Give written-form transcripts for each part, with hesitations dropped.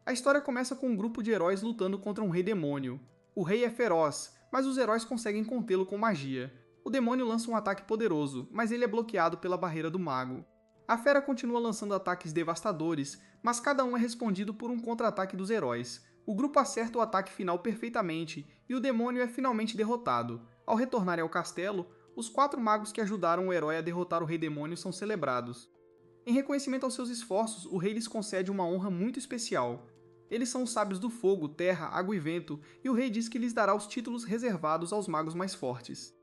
A história começa com um grupo de heróis lutando contra um rei demônio. O rei é feroz, mas os heróis conseguem contê-lo com magia. O demônio lança um ataque poderoso, mas ele é bloqueado pela barreira do mago. A fera continua lançando ataques devastadores, mas cada um é respondido por um contra-ataque dos heróis. O grupo acerta o ataque final perfeitamente, e o demônio é finalmente derrotado. Ao retornarem ao castelo, os 4 magos que ajudaram o herói a derrotar o rei demônio são celebrados. Em reconhecimento aos seus esforços, o rei lhes concede uma honra muito especial. Eles são os sábios do fogo, terra, água e vento, e o rei diz que lhes dará os títulos reservados aos magos mais fortes.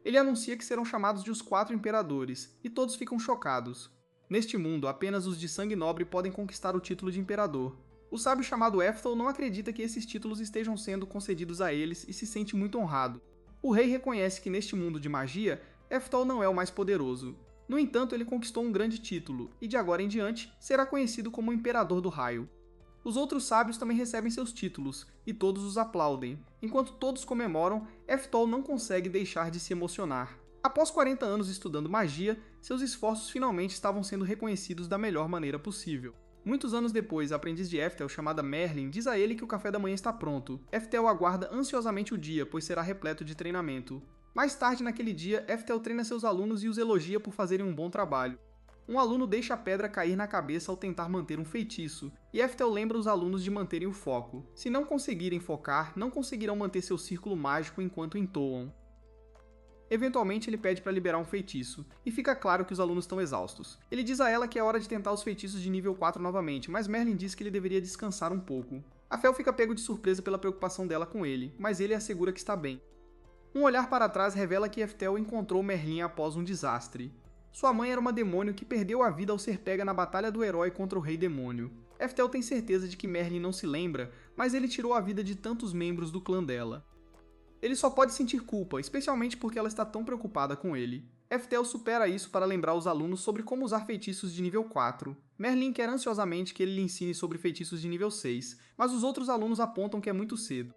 Ele anuncia que serão chamados de os 4 imperadores, e todos ficam chocados. Neste mundo, apenas os de sangue nobre podem conquistar o título de imperador. O sábio chamado Eftal não acredita que esses títulos estejam sendo concedidos a eles e se sente muito honrado. O rei reconhece que neste mundo de magia, Eftal não é o mais poderoso. No entanto, ele conquistou um grande título, e de agora em diante, será conhecido como Imperador do Raio. Os outros sábios também recebem seus títulos, e todos os aplaudem. Enquanto todos comemoram, Eftal não consegue deixar de se emocionar. Após 40 anos estudando magia, seus esforços finalmente estavam sendo reconhecidos da melhor maneira possível. Muitos anos depois, a aprendiz de Eftel, chamada Merlin, diz a ele que o café da manhã está pronto. Eftel aguarda ansiosamente o dia, pois será repleto de treinamento. Mais tarde naquele dia, Eftel treina seus alunos e os elogia por fazerem um bom trabalho. Um aluno deixa a pedra cair na cabeça ao tentar manter um feitiço, e Eftel lembra os alunos de manterem o foco. Se não conseguirem focar, não conseguirão manter seu círculo mágico enquanto entoam. Eventualmente ele pede para liberar um feitiço, e fica claro que os alunos estão exaustos. Ele diz a ela que é hora de tentar os feitiços de nível 4 novamente, mas Merlin diz que ele deveria descansar um pouco. A Fel fica pego de surpresa pela preocupação dela com ele, mas ele assegura que está bem. Um olhar para trás revela que Eftel encontrou Merlin após um desastre. Sua mãe era uma demônio que perdeu a vida ao ser pega na batalha do herói contra o rei demônio. Eftel tem certeza de que Merlin não se lembra, mas ele tirou a vida de tantos membros do clã dela. Ele só pode sentir culpa, especialmente porque ela está tão preocupada com ele. Eftel supera isso para lembrar os alunos sobre como usar feitiços de nível 4. Merlin quer ansiosamente que ele lhe ensine sobre feitiços de nível 6, mas os outros alunos apontam que é muito cedo.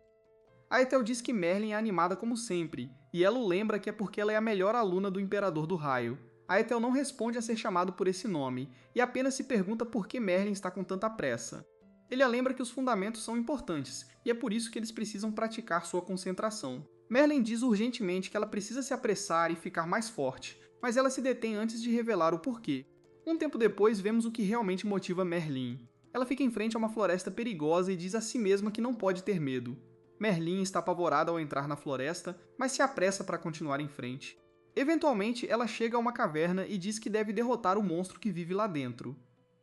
A Ethel diz que Merlin é animada como sempre, e ela o lembra que é porque ela é a melhor aluna do Imperador do Raio. A Ethel não responde a ser chamado por esse nome, e apenas se pergunta por que Merlin está com tanta pressa. Ele a lembra que os fundamentos são importantes, e é por isso que eles precisam praticar sua concentração. Merlin diz urgentemente que ela precisa se apressar e ficar mais forte, mas ela se detém antes de revelar o porquê. Um tempo depois, vemos o que realmente motiva Merlin. Ela fica em frente a uma floresta perigosa e diz a si mesma que não pode ter medo. Merlin está apavorada ao entrar na floresta, mas se apressa para continuar em frente. Eventualmente, ela chega a uma caverna e diz que deve derrotar o monstro que vive lá dentro.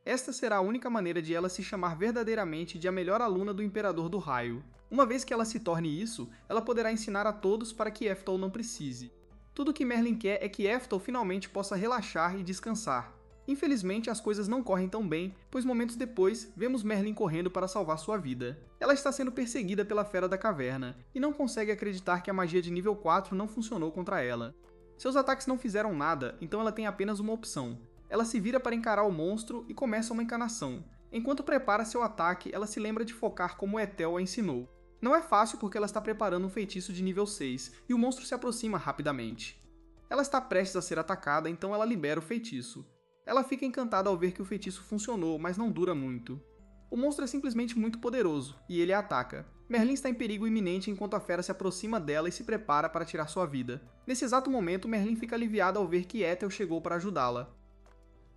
Esta será a única maneira de ela se chamar verdadeiramente de a melhor aluna do Imperador do Raio. Uma vez que ela se torne isso, ela poderá ensinar a todos para que Eftal não precise. Tudo que Merlin quer é que Eftal finalmente possa relaxar e descansar. Infelizmente, as coisas não correm tão bem, pois momentos depois, vemos Merlin correndo para salvar sua vida. Ela está sendo perseguida pela Fera da Caverna, e não consegue acreditar que a magia de nível 4 não funcionou contra ela. Seus ataques não fizeram nada, então ela tem apenas uma opção. Ela se vira para encarar o monstro e começa uma encanação. Enquanto prepara seu ataque, ela se lembra de focar como Ethel a ensinou. Não é fácil porque ela está preparando um feitiço de nível 6, e o monstro se aproxima rapidamente. Ela está prestes a ser atacada, então ela libera o feitiço. Ela fica encantada ao ver que o feitiço funcionou, mas não dura muito. O monstro é simplesmente muito poderoso, e ele a ataca. Merlin está em perigo iminente enquanto a fera se aproxima dela e se prepara para tirar sua vida. Nesse exato momento, Merlin fica aliviada ao ver que Ethel chegou para ajudá-la.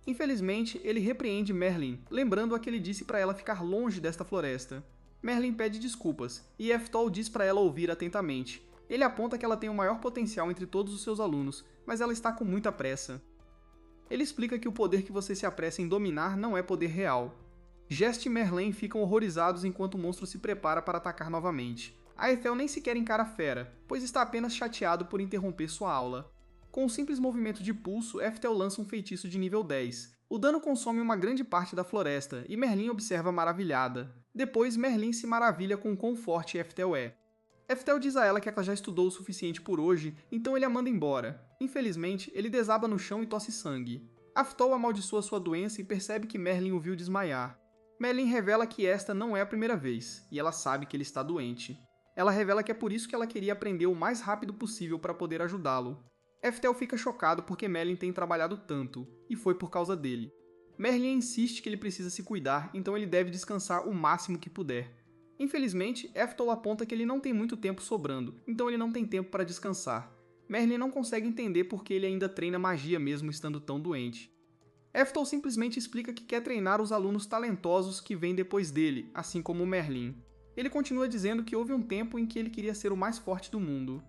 Infelizmente, ele repreende Merlin, lembrando-a que ele disse para ela ficar longe desta floresta. Merlin pede desculpas, e Eftal diz para ela ouvir atentamente. Ele aponta que ela tem o maior potencial entre todos os seus alunos, mas ela está com muita pressa. Ele explica que o poder que você se apressa em dominar não é poder real. Gest e Merlin ficam horrorizados enquanto o monstro se prepara para atacar novamente. A Ethel nem sequer encara a fera, pois está apenas chateado por interromper sua aula. Com um simples movimento de pulso, Eftel lança um feitiço de nível 10. O dano consome uma grande parte da floresta, e Merlin observa maravilhada. Depois, Merlin se maravilha com o quão forte Eftel é. Eftel diz a ela que ela já estudou o suficiente por hoje, então ele a manda embora. Infelizmente, ele desaba no chão e tosse sangue. Aftol amaldiçoa sua doença e percebe que Merlin o viu desmaiar. Merlin revela que esta não é a primeira vez, e ela sabe que ele está doente. Ela revela que é por isso que ela queria aprender o mais rápido possível para poder ajudá-lo. Eftel fica chocado porque Merlin tem trabalhado tanto, e foi por causa dele. Merlin insiste que ele precisa se cuidar, então ele deve descansar o máximo que puder. Infelizmente, Eftel aponta que ele não tem muito tempo sobrando, então ele não tem tempo para descansar. Merlin não consegue entender por que ele ainda treina magia mesmo estando tão doente. Eftel simplesmente explica que quer treinar os alunos talentosos que vêm depois dele, assim como Merlin. Ele continua dizendo que houve um tempo em que ele queria ser o mais forte do mundo.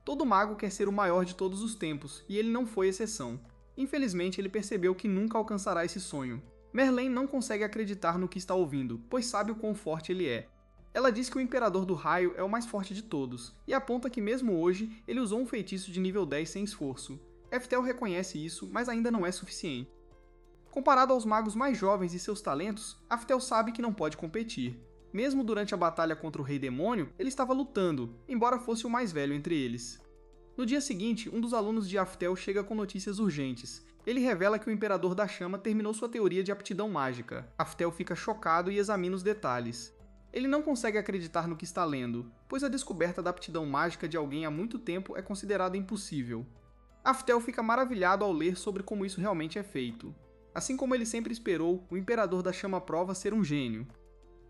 Todo mago quer ser o maior de todos os tempos, e ele não foi exceção. Infelizmente, ele percebeu que nunca alcançará esse sonho. Merlin não consegue acreditar no que está ouvindo, pois sabe o quão forte ele é. Ela diz que o Imperador do Raio é o mais forte de todos, e aponta que mesmo hoje, ele usou um feitiço de nível 10 sem esforço. Eftel reconhece isso, mas ainda não é suficiente. Comparado aos magos mais jovens e seus talentos, Aftel sabe que não pode competir. Mesmo durante a batalha contra o Rei Demônio, ele estava lutando, embora fosse o mais velho entre eles. No dia seguinte, um dos alunos de Aftel chega com notícias urgentes. Ele revela que o Imperador da Chama terminou sua teoria de aptidão mágica. Aftel fica chocado e examina os detalhes. Ele não consegue acreditar no que está lendo, pois a descoberta da aptidão mágica de alguém há muito tempo é considerada impossível. Aftel fica maravilhado ao ler sobre como isso realmente é feito. Assim como ele sempre esperou, o Imperador da Chama prova ser um gênio.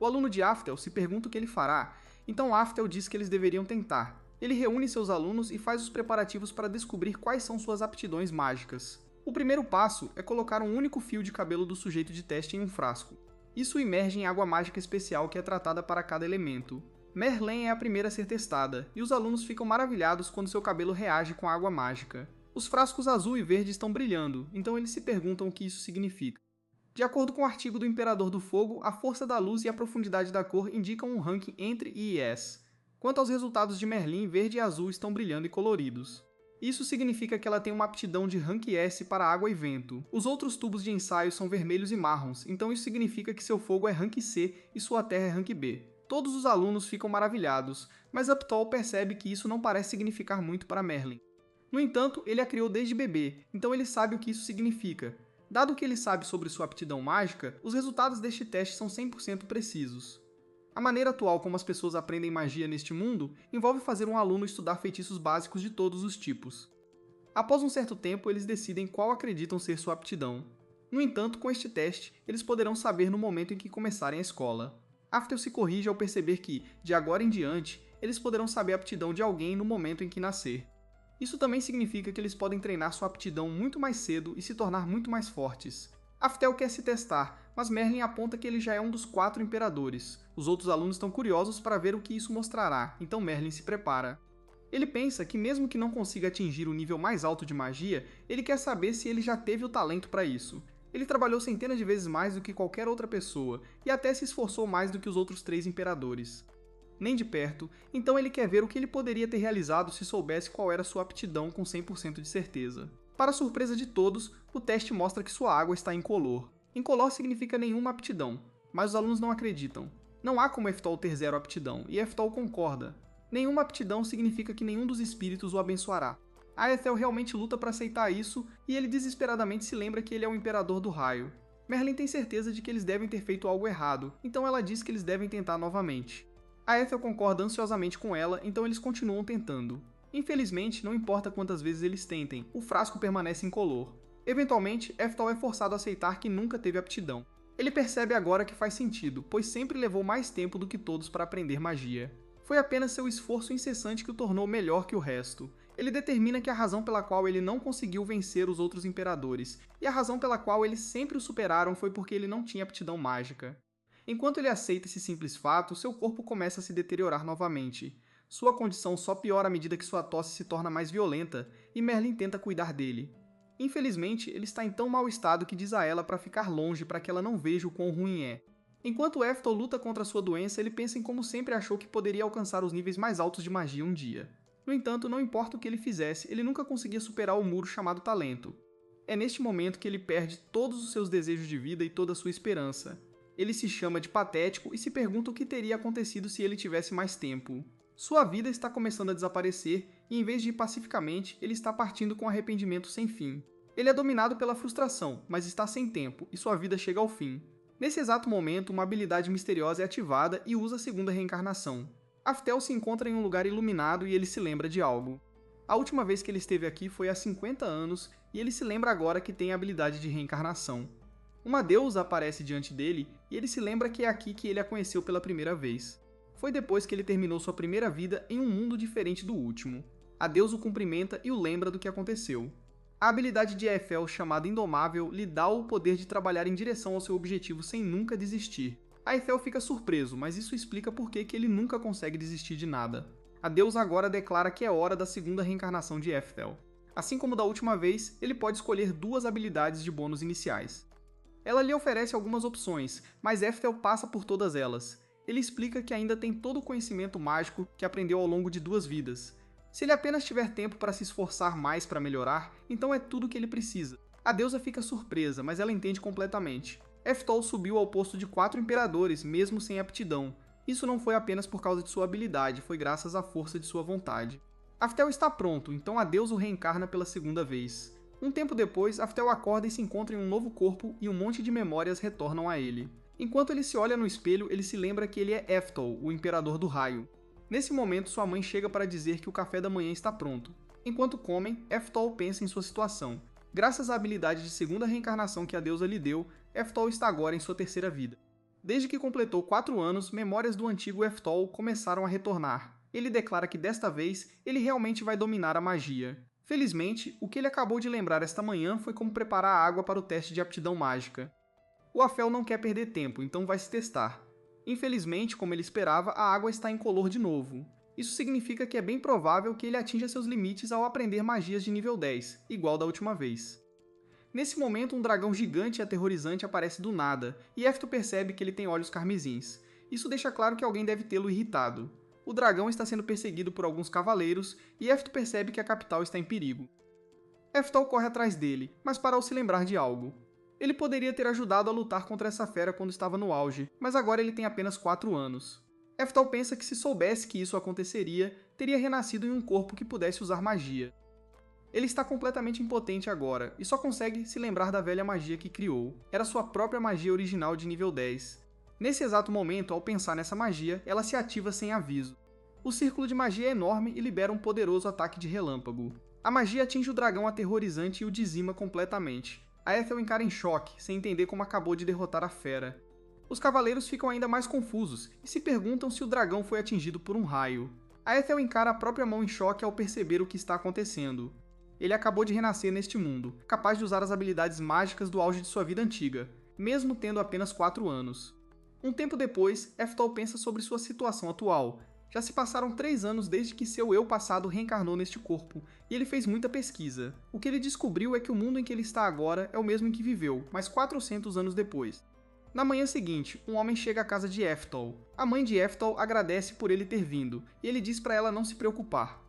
O aluno de Aftel se pergunta o que ele fará, então Aftel diz que eles deveriam tentar. Ele reúne seus alunos e faz os preparativos para descobrir quais são suas aptidões mágicas. O primeiro passo é colocar um único fio de cabelo do sujeito de teste em um frasco. Isso o imerge em água mágica especial que é tratada para cada elemento. Merlin é a primeira a ser testada, e os alunos ficam maravilhados quando seu cabelo reage com a água mágica. Os frascos azul e verde estão brilhando, então eles se perguntam o que isso significa. De acordo com o artigo do Imperador do Fogo, a força da luz e a profundidade da cor indicam um ranking entre I e S. Quanto aos resultados de Merlin, verde e azul estão brilhando e coloridos. Isso significa que ela tem uma aptidão de rank S para água e vento. Os outros tubos de ensaio são vermelhos e marrons, então isso significa que seu fogo é rank C e sua terra é rank B. Todos os alunos ficam maravilhados, mas Uptol percebe que isso não parece significar muito para Merlin. No entanto, ele a criou desde bebê, então ele sabe o que isso significa. Dado que ele sabe sobre sua aptidão mágica, os resultados deste teste são 100% precisos. A maneira atual como as pessoas aprendem magia neste mundo envolve fazer um aluno estudar feitiços básicos de todos os tipos. Após um certo tempo, eles decidem qual acreditam ser sua aptidão. No entanto, com este teste, eles poderão saber no momento em que começarem a escola. Aftel se corrige ao perceber que, de agora em diante, eles poderão saber a aptidão de alguém no momento em que nascer. Isso também significa que eles podem treinar sua aptidão muito mais cedo e se tornar muito mais fortes. Aftel quer se testar, mas Merlin aponta que ele já é um dos 4 imperadores. Os outros alunos estão curiosos para ver o que isso mostrará, então Merlin se prepara. Ele pensa que mesmo que não consiga atingir o nível mais alto de magia, ele quer saber se ele já teve o talento para isso. Ele trabalhou centenas de vezes mais do que qualquer outra pessoa, e até se esforçou mais do que os outros 3 imperadores. Nem de perto, então ele quer ver o que ele poderia ter realizado se soubesse qual era sua aptidão com 100% de certeza. Para surpresa de todos, o teste mostra que sua água está incolor. Incolor significa nenhuma aptidão, mas os alunos não acreditam. Não há como Eftol ter 0 aptidão, e Eftol concorda. Nenhuma aptidão significa que nenhum dos espíritos o abençoará. Aethel realmente luta para aceitar isso, e ele desesperadamente se lembra que ele é o Imperador do Raio. Merlin tem certeza de que eles devem ter feito algo errado, então ela diz que eles devem tentar novamente. Aethel concorda ansiosamente com ela, então eles continuam tentando. Infelizmente, não importa quantas vezes eles tentem, o frasco permanece incolor. Eventualmente, Eftol é forçado a aceitar que nunca teve aptidão. Ele percebe agora que faz sentido, pois sempre levou mais tempo do que todos para aprender magia. Foi apenas seu esforço incessante que o tornou melhor que o resto. Ele determina que a razão pela qual ele não conseguiu vencer os outros imperadores, e a razão pela qual eles sempre o superaram foi porque ele não tinha aptidão mágica. Enquanto ele aceita esse simples fato, seu corpo começa a se deteriorar novamente. Sua condição só piora à medida que sua tosse se torna mais violenta, e Merlin tenta cuidar dele. Infelizmente, ele está em tão mau estado que diz a ela para ficar longe para que ela não veja o quão ruim é. Enquanto Eftol luta contra sua doença, ele pensa em como sempre achou que poderia alcançar os níveis mais altos de magia um dia. No entanto, não importa o que ele fizesse, ele nunca conseguia superar o muro chamado talento. É neste momento que ele perde todos os seus desejos de vida e toda a sua esperança. Ele se chama de patético e se pergunta o que teria acontecido se ele tivesse mais tempo. Sua vida está começando a desaparecer e, em vez de ir pacificamente, ele está partindo com arrependimento sem fim. Ele é dominado pela frustração, mas está sem tempo, e sua vida chega ao fim. Nesse exato momento, uma habilidade misteriosa é ativada e usa a segunda reencarnação. Aftel se encontra em um lugar iluminado e ele se lembra de algo. A última vez que ele esteve aqui foi há 50 anos e ele se lembra agora que tem a habilidade de reencarnação. Uma deusa aparece diante dele e ele se lembra que é aqui que ele a conheceu pela primeira vez. Foi depois que ele terminou sua primeira vida em um mundo diferente do último. A deusa o cumprimenta e o lembra do que aconteceu. A habilidade de Eiffel, chamada Indomável, lhe dá o poder de trabalhar em direção ao seu objetivo sem nunca desistir. Eiffel fica surpreso, mas isso explica por que ele nunca consegue desistir de nada. A deusa agora declara que é hora da segunda reencarnação de Eiffel. Assim como da última vez, ele pode escolher 2 habilidades de bônus iniciais. Ela lhe oferece algumas opções, mas Eiffel passa por todas elas. Ele explica que ainda tem todo o conhecimento mágico que aprendeu ao longo de 2 vidas. Se ele apenas tiver tempo para se esforçar mais para melhorar, então é tudo o que ele precisa. A deusa fica surpresa, mas ela entende completamente. Eftol subiu ao posto de 4 imperadores, mesmo sem aptidão. Isso não foi apenas por causa de sua habilidade, foi graças à força de sua vontade. Aftel está pronto, então a deusa o reencarna pela segunda vez. Um tempo depois, Aftel acorda e se encontra em um novo corpo e um monte de memórias retornam a ele. Enquanto ele se olha no espelho, ele se lembra que ele é Eftol, o Imperador do Raio. Nesse momento, sua mãe chega para dizer que o café da manhã está pronto. Enquanto comem, Eftol pensa em sua situação. Graças à habilidade de segunda reencarnação que a deusa lhe deu, Eftol está agora em sua terceira vida. Desde que completou 4 anos, memórias do antigo Eftol começaram a retornar. Ele declara que desta vez, ele realmente vai dominar a magia. Felizmente, o que ele acabou de lembrar esta manhã foi como preparar a água para o teste de aptidão mágica. O Afel não quer perder tempo, então vai se testar. Infelizmente, como ele esperava, a água está incolor de novo. Isso significa que é bem provável que ele atinja seus limites ao aprender magias de nível 10, igual da última vez. Nesse momento, um dragão gigante e aterrorizante aparece do nada, e Efto percebe que ele tem olhos carmesins. Isso deixa claro que alguém deve tê-lo irritado. O dragão está sendo perseguido por alguns cavaleiros, e Efto percebe que a capital está em perigo. Eftol corre atrás dele, mas parou se lembrar de algo. Ele poderia ter ajudado a lutar contra essa fera quando estava no auge, mas agora ele tem apenas 4 anos. Eftol pensa que se soubesse que isso aconteceria, teria renascido em um corpo que pudesse usar magia. Ele está completamente impotente agora, e só consegue se lembrar da velha magia que criou. Era sua própria magia original de nível 10. Nesse exato momento, ao pensar nessa magia, ela se ativa sem aviso. O círculo de magia é enorme e libera um poderoso ataque de relâmpago. A magia atinge o dragão aterrorizante e o dizima completamente. A Ethel encara em choque, sem entender como acabou de derrotar a fera. Os cavaleiros ficam ainda mais confusos e se perguntam se o dragão foi atingido por um raio. A Ethel encara a própria mão em choque ao perceber o que está acontecendo. Ele acabou de renascer neste mundo, capaz de usar as habilidades mágicas do auge de sua vida antiga, mesmo tendo apenas 4 anos. Um tempo depois, Eftol pensa sobre sua situação atual. Já se passaram 3 anos desde que seu eu passado reencarnou neste corpo, e ele fez muita pesquisa. O que ele descobriu é que o mundo em que ele está agora é o mesmo em que viveu, mas 400 anos depois. Na manhã seguinte, um homem chega à casa de Eftol. A mãe de Eftol agradece por ele ter vindo, e ele diz para ela não se preocupar.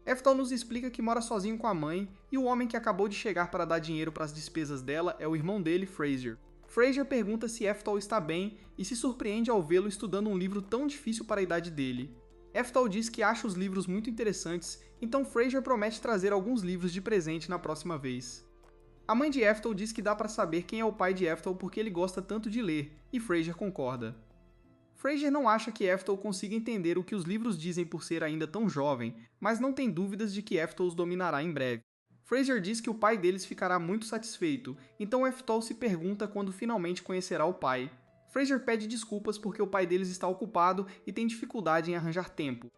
Eftol nos explica que mora sozinho com a mãe, e o homem que acabou de chegar para dar dinheiro para as despesas dela é o irmão dele, Fraser. Fraser pergunta se Eftol está bem e se surpreende ao vê-lo estudando um livro tão difícil para a idade dele. Eftol diz que acha os livros muito interessantes, então Fraser promete trazer alguns livros de presente na próxima vez. A mãe de Eftol diz que dá para saber quem é o pai de Eftol porque ele gosta tanto de ler, e Fraser concorda. Fraser não acha que Eftol consiga entender o que os livros dizem por ser ainda tão jovem, mas não tem dúvidas de que Eftol os dominará em breve. Fraser diz que o pai deles ficará muito satisfeito, então Eftol se pergunta quando finalmente conhecerá o pai. Fraser pede desculpas porque o pai deles está ocupado e tem dificuldade em arranjar tempo.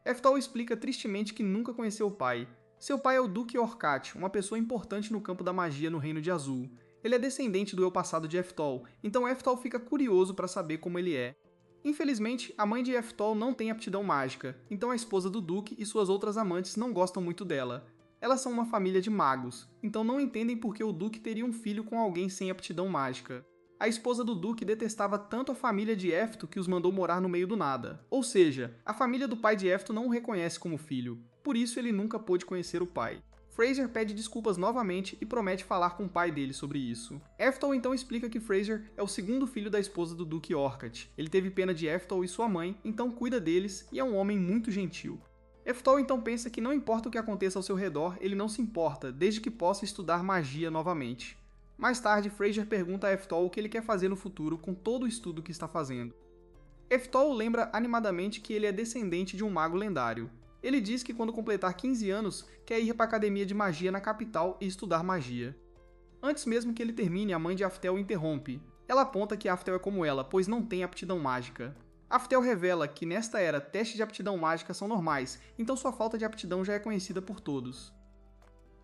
Eftol explica tristemente que nunca conheceu o pai. Seu pai é o Duque Orcat, uma pessoa importante no campo da magia no Reino de Azul. Ele é descendente do eu passado de Eftol, então Eftol fica curioso para saber como ele é. Infelizmente, a mãe de Eftol não tem aptidão mágica, então a esposa do Duque e suas outras amantes não gostam muito dela. Elas são uma família de magos, então não entendem por que o Duque teria um filho com alguém sem aptidão mágica. A esposa do Duque detestava tanto a família de Efto que os mandou morar no meio do nada. Ou seja, a família do pai de Efto não o reconhece como filho, por isso ele nunca pôde conhecer o pai. Fraser pede desculpas novamente e promete falar com o pai dele sobre isso. Eftol então explica que Fraser é o segundo filho da esposa do Duque Orcat. Ele teve pena de Eftol e sua mãe, então cuida deles e é um homem muito gentil. Eftol então pensa que não importa o que aconteça ao seu redor, ele não se importa, desde que possa estudar magia novamente. Mais tarde, Fraser pergunta a Eftol o que ele quer fazer no futuro com todo o estudo que está fazendo. Eftol lembra animadamente que ele é descendente de um mago lendário. Ele diz que quando completar 15 anos, quer ir para a academia de magia na capital e estudar magia. Antes mesmo que ele termine, a mãe de Aftel o interrompe. Ela aponta que Aftel é como ela, pois não tem aptidão mágica. Aftel revela que nesta era, testes de aptidão mágica são normais, então sua falta de aptidão já é conhecida por todos.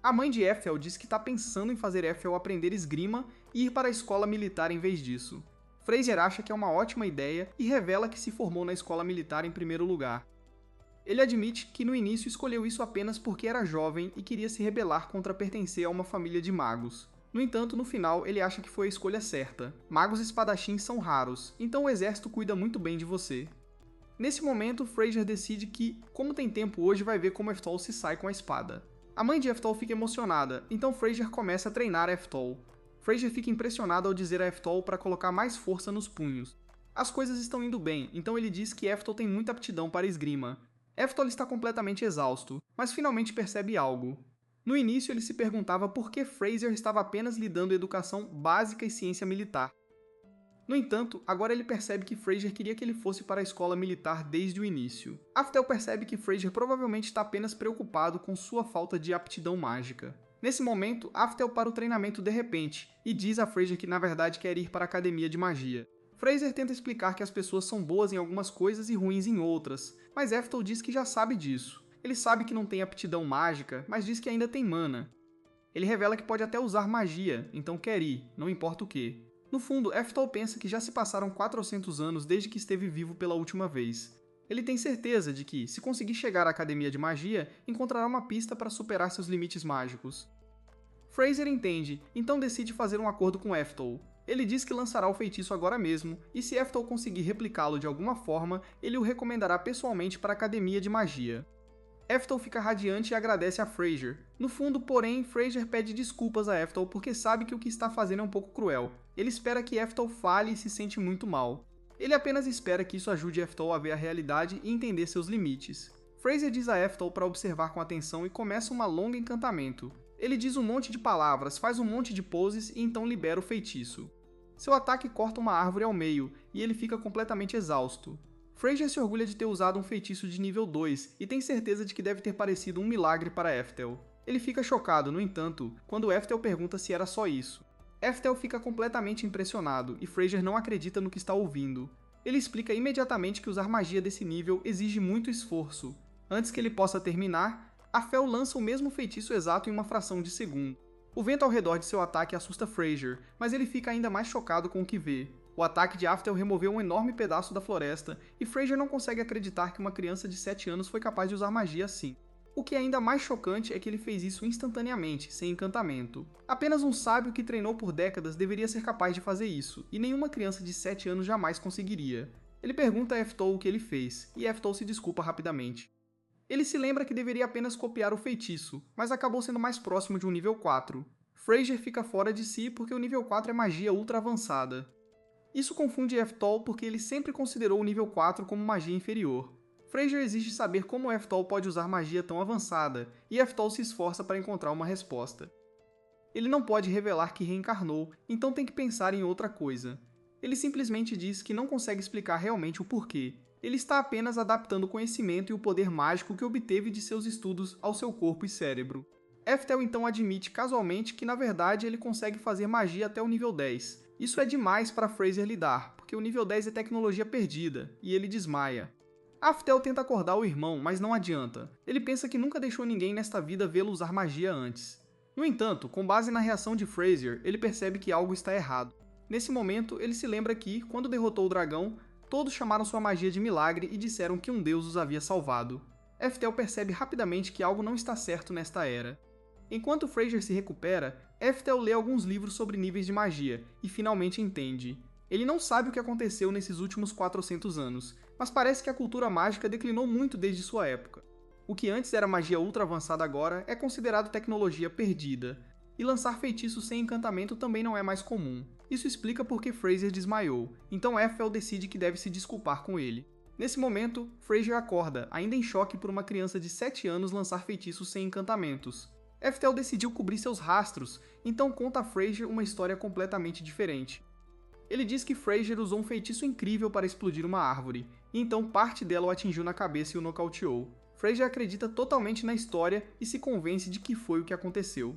A mãe de Ethel diz que está pensando em fazer Ethel aprender esgrima e ir para a escola militar em vez disso. Fraser acha que é uma ótima ideia e revela que se formou na escola militar em primeiro lugar. Ele admite que no início escolheu isso apenas porque era jovem e queria se rebelar contra pertencer a uma família de magos. No entanto, no final, ele acha que foi a escolha certa. Magos espadachins são raros, então o exército cuida muito bem de você. Nesse momento, Fraser decide que, como tem tempo hoje, vai ver como Eftol se sai com a espada. A mãe de Eftol fica emocionada, então Fraser começa a treinar Eftol. Fraser fica impressionado ao dizer a Eftol para colocar mais força nos punhos. As coisas estão indo bem, então ele diz que Eftol tem muita aptidão para esgrima. Eftol está completamente exausto, mas finalmente percebe algo. No início ele se perguntava por que Fraser estava apenas lhe dando educação básica e ciência militar. No entanto, agora ele percebe que Fraser queria que ele fosse para a escola militar desde o início. Aftel percebe que Fraser provavelmente está apenas preocupado com sua falta de aptidão mágica. Nesse momento, Aftel para o treinamento de repente, e diz a Fraser que na verdade quer ir para a academia de magia. Fraser tenta explicar que as pessoas são boas em algumas coisas e ruins em outras, mas Aftel diz que já sabe disso. Ele sabe que não tem aptidão mágica, mas diz que ainda tem mana. Ele revela que pode até usar magia, então quer ir, não importa o que. No fundo, Eftol pensa que já se passaram 400 anos desde que esteve vivo pela última vez. Ele tem certeza de que, se conseguir chegar à Academia de Magia, encontrará uma pista para superar seus limites mágicos. Fraser entende, então decide fazer um acordo com Eftol. Ele diz que lançará o feitiço agora mesmo, e se Eftol conseguir replicá-lo de alguma forma, ele o recomendará pessoalmente para a Academia de Magia. Eftol fica radiante e agradece a Fraser. No fundo, porém, Fraser pede desculpas a Eftol porque sabe que o que está fazendo é um pouco cruel. Ele espera que Eftol fale e se sente muito mal. Ele apenas espera que isso ajude Eftol a ver a realidade e entender seus limites. Fraser diz a Eftol para observar com atenção e começa uma longa encantamento. Ele diz um monte de palavras, faz um monte de poses e então libera o feitiço. Seu ataque corta uma árvore ao meio e ele fica completamente exausto. Fraser se orgulha de ter usado um feitiço de nível 2 e tem certeza de que deve ter parecido um milagre para Eftol. Ele fica chocado, no entanto, quando Eftol pergunta se era só isso. Eftol fica completamente impressionado e Fraser não acredita no que está ouvindo. Ele explica imediatamente que usar magia desse nível exige muito esforço. Antes que ele possa terminar, Aftel lança o mesmo feitiço exato em uma fração de segundo. O vento ao redor de seu ataque assusta Fraser, mas ele fica ainda mais chocado com o que vê. O ataque de Aftel removeu um enorme pedaço da floresta, e Fraser não consegue acreditar que uma criança de 7 anos foi capaz de usar magia assim. O que é ainda mais chocante é que ele fez isso instantaneamente, sem encantamento. Apenas um sábio que treinou por décadas deveria ser capaz de fazer isso, e nenhuma criança de 7 anos jamais conseguiria. Ele pergunta a Eftol o que ele fez, e Eftol se desculpa rapidamente. Ele se lembra que deveria apenas copiar o feitiço, mas acabou sendo mais próximo de um nível 4. Fraser fica fora de si porque o nível 4 é magia ultra avançada. Isso confunde Eftol porque ele sempre considerou o nível 4 como magia inferior. Fraser exige saber como Eftol pode usar magia tão avançada, e Eftol se esforça para encontrar uma resposta. Ele não pode revelar que reencarnou, então tem que pensar em outra coisa. Ele simplesmente diz que não consegue explicar realmente o porquê. Ele está apenas adaptando o conhecimento e o poder mágico que obteve de seus estudos ao seu corpo e cérebro. Eftol então admite casualmente que na verdade ele consegue fazer magia até o nível 10. Isso é demais para Fraser lidar, porque o nível 10 é tecnologia perdida, e ele desmaia. Aftel tenta acordar o irmão, mas não adianta. Ele pensa que nunca deixou ninguém nesta vida vê-lo usar magia antes. No entanto, com base na reação de Fraser, ele percebe que algo está errado. Nesse momento, ele se lembra que, quando derrotou o dragão, todos chamaram sua magia de milagre e disseram que um deus os havia salvado. Aftel percebe rapidamente que algo não está certo nesta era. Enquanto Fraser se recupera, Aftel lê alguns livros sobre níveis de magia e finalmente entende. Ele não sabe o que aconteceu nesses últimos 400 anos, mas parece que a cultura mágica declinou muito desde sua época. O que antes era magia ultra avançada agora é considerado tecnologia perdida, e lançar feitiços sem encantamento também não é mais comum. Isso explica por que Fraser desmaiou, então Aftel decide que deve se desculpar com ele. Nesse momento, Fraser acorda, ainda em choque por uma criança de 7 anos lançar feitiços sem encantamentos. Aftel decidiu cobrir seus rastros, então conta a Fraser uma história completamente diferente. Ele diz que Fraser usou um feitiço incrível para explodir uma árvore, e então parte dela o atingiu na cabeça e o nocauteou. Fraser acredita totalmente na história e se convence de que foi o que aconteceu.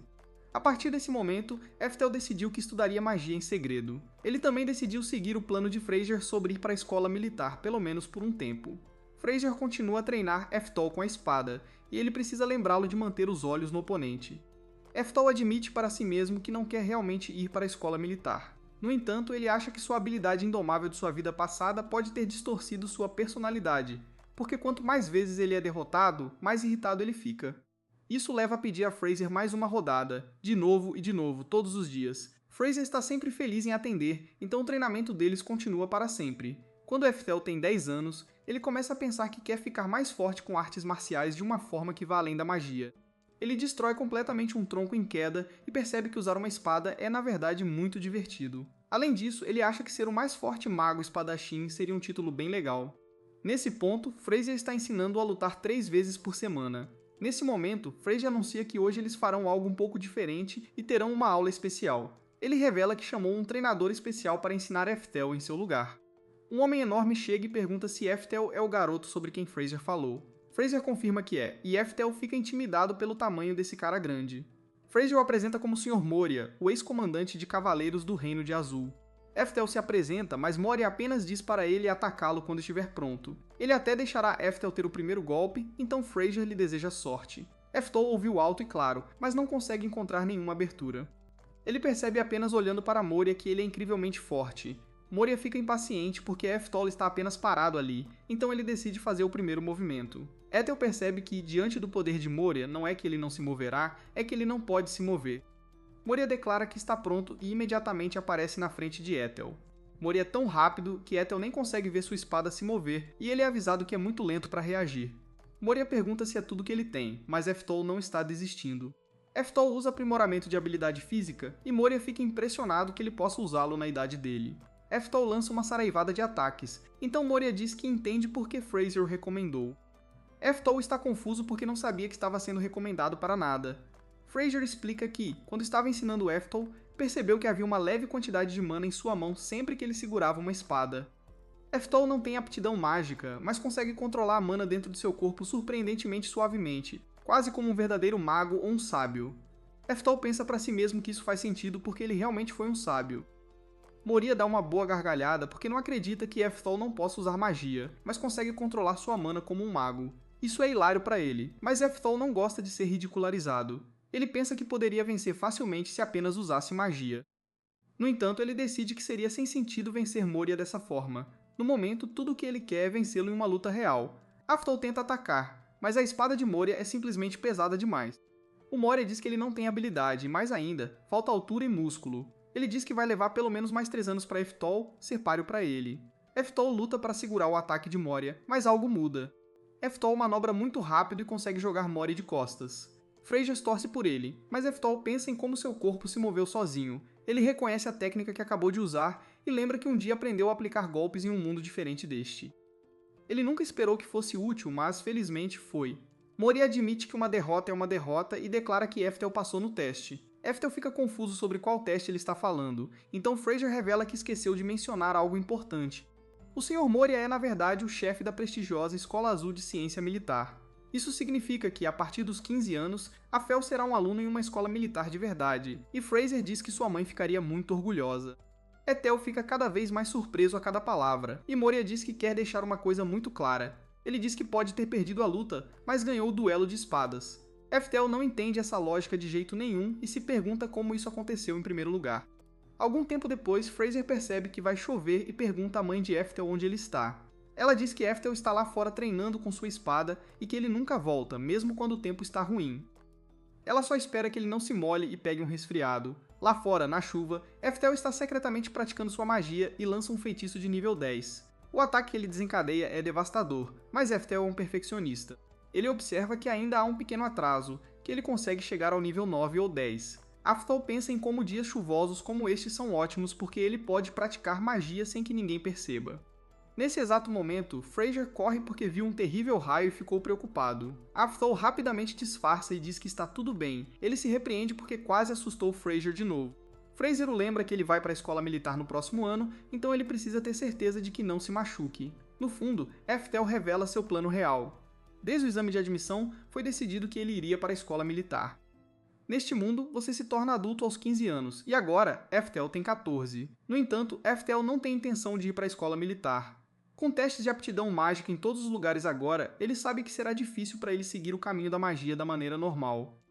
A partir desse momento, Eftel decidiu que estudaria magia em segredo. Ele também decidiu seguir o plano de Fraser sobre ir para a escola militar, pelo menos por um tempo. Fraser continua a treinar Eftel com a espada, e ele precisa lembrá-lo de manter os olhos no oponente. Eftel admite para si mesmo que não quer realmente ir para a escola militar. No entanto, ele acha que sua habilidade indomável de sua vida passada pode ter distorcido sua personalidade, porque quanto mais vezes ele é derrotado, mais irritado ele fica. Isso leva a pedir a Fraser mais uma rodada, de novo e de novo, todos os dias. Fraser está sempre feliz em atender, então o treinamento deles continua para sempre. Quando Eftel tem 10 anos, ele começa a pensar que quer ficar mais forte com artes marciais de uma forma que vá além da magia. Ele destrói completamente um tronco em queda e percebe que usar uma espada é na verdade muito divertido. Além disso, ele acha que ser o mais forte mago espadachim seria um título bem legal. Nesse ponto, Fraser está ensinando-o a lutar 3 vezes por semana. Nesse momento, Fraser anuncia que hoje eles farão algo um pouco diferente e terão uma aula especial. Ele revela que chamou um treinador especial para ensinar Eftel em seu lugar. Um homem enorme chega e pergunta se Eftel é o garoto sobre quem Fraser falou. Fraser confirma que é, e Eftel fica intimidado pelo tamanho desse cara grande. Fraser o apresenta como Sr. Moria, o ex-comandante de cavaleiros do Reino de Azul. Eftel se apresenta, mas Moria apenas diz para ele atacá-lo quando estiver pronto. Ele até deixará Eftel ter o primeiro golpe, então Fraser lhe deseja sorte. Eftel ouviu alto e claro, mas não consegue encontrar nenhuma abertura. Ele percebe apenas olhando para Moria que ele é incrivelmente forte. Moria fica impaciente porque Eftel está apenas parado ali, então ele decide fazer o primeiro movimento. Ethel percebe que, diante do poder de Moria, não é que ele não se moverá, é que ele não pode se mover. Moria declara que está pronto e imediatamente aparece na frente de Ethel. Moria é tão rápido que Ethel nem consegue ver sua espada se mover, e ele é avisado que é muito lento para reagir. Moria pergunta se é tudo que ele tem, mas Eftel não está desistindo. Eftel usa aprimoramento de habilidade física, e Moria fica impressionado que ele possa usá-lo na idade dele. Eftel lança uma saraivada de ataques, então Moria diz que entende por que Fraser o recomendou. Eftel está confuso porque não sabia que estava sendo recomendado para nada. Fraser explica que, quando estava ensinando Eftel, percebeu que havia uma leve quantidade de mana em sua mão sempre que ele segurava uma espada. Eftel não tem aptidão mágica, mas consegue controlar a mana dentro de seu corpo surpreendentemente suavemente, quase como um verdadeiro mago ou um sábio. Eftel pensa para si mesmo que isso faz sentido porque ele realmente foi um sábio. Moria dá uma boa gargalhada porque não acredita que Eftel não possa usar magia, mas consegue controlar sua mana como um mago. Isso é hilário para ele, mas Eftel não gosta de ser ridicularizado. Ele pensa que poderia vencer facilmente se apenas usasse magia. No entanto, ele decide que seria sem sentido vencer Moria dessa forma. No momento, tudo o que ele quer é vencê-lo em uma luta real. Eftel tenta atacar, mas a espada de Moria é simplesmente pesada demais. O Moria diz que ele não tem habilidade, e mais ainda, falta altura e músculo. Ele diz que vai levar pelo menos mais 3 anos para Eftel ser páreo para ele. Eftel luta para segurar o ataque de Moria, mas algo muda. Eftel manobra muito rápido e consegue jogar Moria de costas. Fraser torce por ele, mas Eftel pensa em como seu corpo se moveu sozinho. Ele reconhece a técnica que acabou de usar e lembra que um dia aprendeu a aplicar golpes em um mundo diferente deste. Ele nunca esperou que fosse útil, mas felizmente foi. Moria admite que uma derrota é uma derrota e declara que Eftel passou no teste. Eftel fica confuso sobre qual teste ele está falando, então Fraser revela que esqueceu de mencionar algo importante. O Sr. Moria é, na verdade, o chefe da prestigiosa Escola Azul de Ciência Militar. Isso significa que, a partir dos 15 anos, a Fel será um aluno em uma escola militar de verdade, e Fraser diz que sua mãe ficaria muito orgulhosa. Ethel fica cada vez mais surpreso a cada palavra, e Moria diz que quer deixar uma coisa muito clara. Ele diz que pode ter perdido a luta, mas ganhou o duelo de espadas. Eftel não entende essa lógica de jeito nenhum e se pergunta como isso aconteceu em primeiro lugar. Algum tempo depois, Fraser percebe que vai chover e pergunta à mãe de Eftel onde ele está. Ela diz que Eftel está lá fora treinando com sua espada e que ele nunca volta, mesmo quando o tempo está ruim. Ela só espera que ele não se molhe e pegue um resfriado. Lá fora, na chuva, Eftel está secretamente praticando sua magia e lança um feitiço de nível 10. O ataque que ele desencadeia é devastador, mas Eftel é um perfeccionista. Ele observa que ainda há um pequeno atraso, que ele consegue chegar ao nível 9 ou 10. Eftel pensa em como dias chuvosos como estes são ótimos porque ele pode praticar magia sem que ninguém perceba. Nesse exato momento, Fraser corre porque viu um terrível raio e ficou preocupado. Eftel rapidamente disfarça e diz que está tudo bem. Ele se repreende porque quase assustou Fraser de novo. Fraser o lembra que ele vai para a escola militar no próximo ano, então ele precisa ter certeza de que não se machuque. No fundo, Eftel revela seu plano real. Desde o exame de admissão, foi decidido que ele iria para a escola militar. Neste mundo, você se torna adulto aos 15 anos, e agora, Eftel tem 14. No entanto, Eftel não tem intenção de ir para a escola militar. Com testes de aptidão mágica em todos os lugares agora, ele sabe que será difícil para ele seguir o caminho da magia da maneira normal.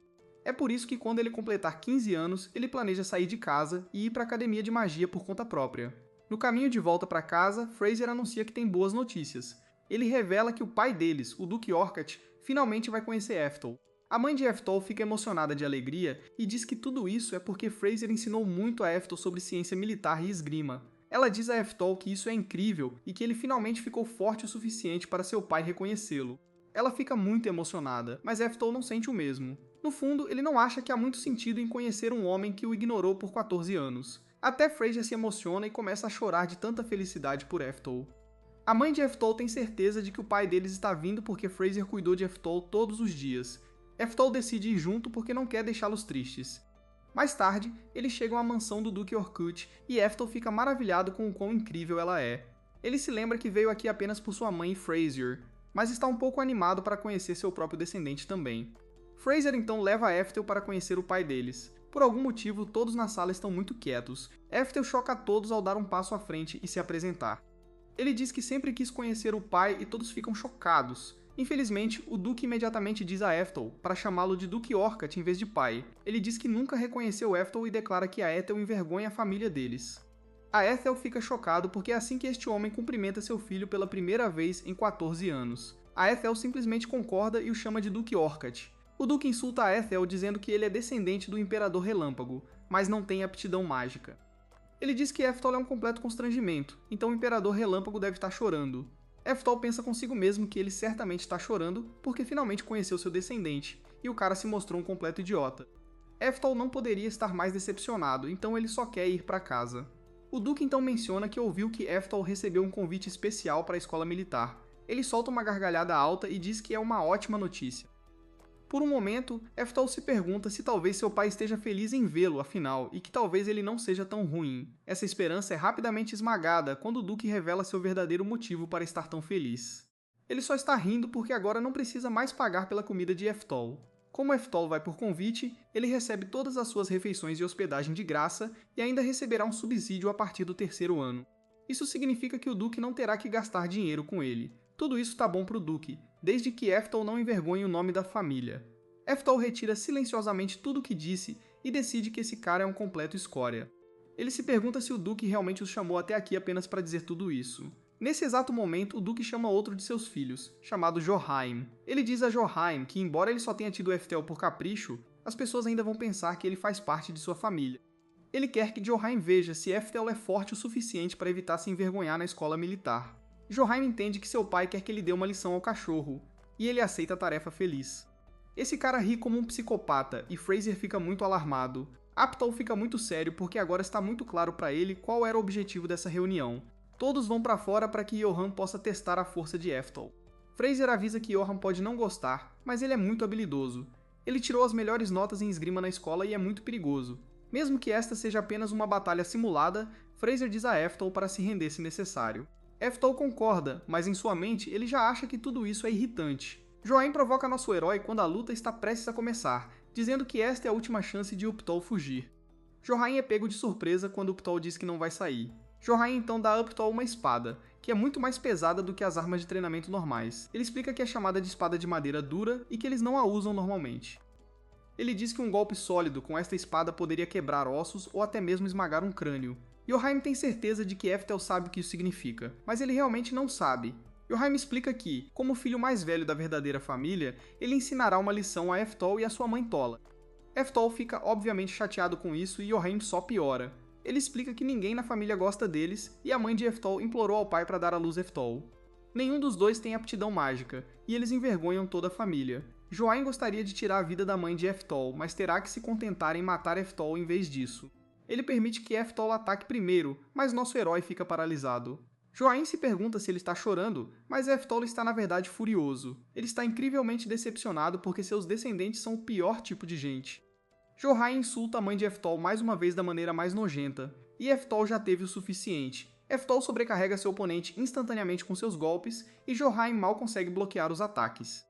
É por isso que quando ele completar 15 anos, ele planeja sair de casa e ir para a academia de magia por conta própria. No caminho de volta para casa, Fraser anuncia que tem boas notícias. Ele revela que o pai deles, o Duque Orcat, finalmente vai conhecer Eftel. A mãe de Eftel fica emocionada de alegria e diz que tudo isso é porque Fraser ensinou muito a Eftel sobre ciência militar e esgrima. Ela diz a Eftel que isso é incrível e que ele finalmente ficou forte o suficiente para seu pai reconhecê-lo. Ela fica muito emocionada, mas Eftel não sente o mesmo. No fundo, ele não acha que há muito sentido em conhecer um homem que o ignorou por 14 anos. Até Fraser se emociona e começa a chorar de tanta felicidade por Eftel. A mãe de Eftel tem certeza de que o pai deles está vindo porque Fraser cuidou de Eftel todos os dias. Eftel decide ir junto porque não quer deixá-los tristes. Mais tarde, eles chegam à mansão do Duque Orcut e Eftel fica maravilhado com o quão incrível ela é. Ele se lembra que veio aqui apenas por sua mãe e Fraser, mas está um pouco animado para conhecer seu próprio descendente também. Fraser então leva Eftel para conhecer o pai deles. Por algum motivo, todos na sala estão muito quietos. Eftel choca a todos ao dar um passo à frente e se apresentar. Ele diz que sempre quis conhecer o pai e todos ficam chocados. Infelizmente, o Duque imediatamente diz a Eftel para chamá-lo de Duque Orcat em vez de pai. Ele diz que nunca reconheceu Eftel e declara que a Ethel envergonha a família deles. A Ethel fica chocado porque é assim que este homem cumprimenta seu filho pela primeira vez em 14 anos. A Ethel simplesmente concorda e o chama de Duque Orcat. O Duque insulta a Ethel dizendo que ele é descendente do Imperador Relâmpago, mas não tem aptidão mágica. Ele diz que Eftel é um completo constrangimento, então o Imperador Relâmpago deve estar chorando. Eftel pensa consigo mesmo que ele certamente está chorando porque finalmente conheceu seu descendente, e o cara se mostrou um completo idiota. Eftel não poderia estar mais decepcionado, então ele só quer ir para casa. O Duque então menciona que ouviu que Eftel recebeu um convite especial para a escola militar. Ele solta uma gargalhada alta e diz que é uma ótima notícia. Por um momento, Eftel se pergunta se talvez seu pai esteja feliz em vê-lo, afinal, e que talvez ele não seja tão ruim. Essa esperança é rapidamente esmagada quando o Duque revela seu verdadeiro motivo para estar tão feliz. Ele só está rindo porque agora não precisa mais pagar pela comida de Eftel. Como Eftel vai por convite, ele recebe todas as suas refeições e hospedagem de graça e ainda receberá um subsídio a partir do 3º ano. Isso significa que o Duque não terá que gastar dinheiro com ele. Tudo isso está bom para o Duque, desde que Eftel não envergonhe o nome da família. Eftel retira silenciosamente tudo o que disse e decide que esse cara é um completo escória. Ele se pergunta se o Duque realmente os chamou até aqui apenas para dizer tudo isso. Nesse exato momento, o Duque chama outro de seus filhos, chamado Jorhaim. Ele diz a Jorhaim que, embora ele só tenha tido Eftel por capricho, as pessoas ainda vão pensar que ele faz parte de sua família. Ele quer que Jorhaim veja se Eftel é forte o suficiente para evitar se envergonhar na escola militar. Jorhaim entende que seu pai quer que ele dê uma lição ao cachorro, e ele aceita a tarefa feliz. Esse cara ri como um psicopata, e Fraser fica muito alarmado. Aptal fica muito sério porque agora está muito claro para ele qual era o objetivo dessa reunião. Todos vão para fora para que Johan possa testar a força de Eftel. Fraser avisa que Johan pode não gostar, mas ele é muito habilidoso. Ele tirou as melhores notas em esgrima na escola e é muito perigoso. Mesmo que esta seja apenas uma batalha simulada, Fraser diz a Eftel para se render se necessário. Eftel concorda, mas em sua mente ele já acha que tudo isso é irritante. Joaim provoca nosso herói quando a luta está prestes a começar, dizendo que esta é a última chance de Uptol fugir. Johaim é pego de surpresa quando Uptol diz que não vai sair. Johaim então dá a Uptol uma espada, que é muito mais pesada do que as armas de treinamento normais. Ele explica que é chamada de espada de madeira dura e que eles não a usam normalmente. Ele diz que um golpe sólido com esta espada poderia quebrar ossos ou até mesmo esmagar um crânio. Johaim tem certeza de que Eftel sabe o que isso significa, mas ele realmente não sabe. Johaim explica que, como o filho mais velho da verdadeira família, ele ensinará uma lição a Eftel e a sua mãe tola. Eftel fica obviamente chateado com isso e Johaim só piora. Ele explica que ninguém na família gosta deles e a mãe de Eftel implorou ao pai para dar à luz Eftel. Nenhum dos dois tem aptidão mágica, e eles envergonham toda a família. Johaim gostaria de tirar a vida da mãe de Eftel, mas terá que se contentar em matar Eftel em vez disso. Ele permite que Eftel ataque primeiro, mas nosso herói fica paralisado. Johaim se pergunta se ele está chorando, mas Eftel está na verdade furioso. Ele está incrivelmente decepcionado porque seus descendentes são o pior tipo de gente. Johaim insulta a mãe de Eftel mais uma vez da maneira mais nojenta, e Eftel já teve o suficiente. Eftel sobrecarrega seu oponente instantaneamente com seus golpes, e Johaim mal consegue bloquear os ataques.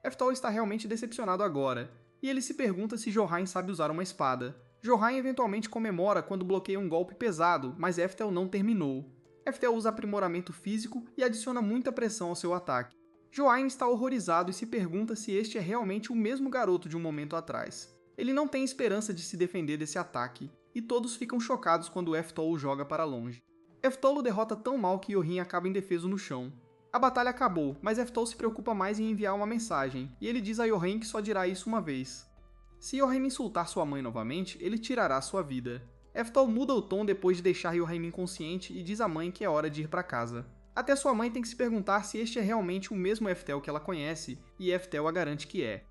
Eftel está realmente decepcionado agora. e ele se pergunta se Johain sabe usar uma espada. Johain eventualmente comemora quando bloqueia um golpe pesado, mas Eftel não terminou. Eftel usa aprimoramento físico e adiciona muita pressão ao seu ataque. Johain está horrorizado e se pergunta se este é realmente o mesmo garoto de um momento atrás. Ele não tem esperança de se defender desse ataque, e todos ficam chocados quando Eftol o joga para longe. Eftol o derrota tão mal que Yorin acaba indefeso no chão. A batalha acabou, mas Eftol se preocupa mais em enviar uma mensagem, e ele diz a Yorin que só dirá isso uma vez. Se Yorin insultar sua mãe novamente, ele tirará sua vida. Eftol muda o tom depois de deixar Yorin inconsciente e diz à mãe que é hora de ir para casa. Até sua mãe tem que se perguntar se este é realmente o mesmo Eftel que ela conhece, e Eftel a garante que é.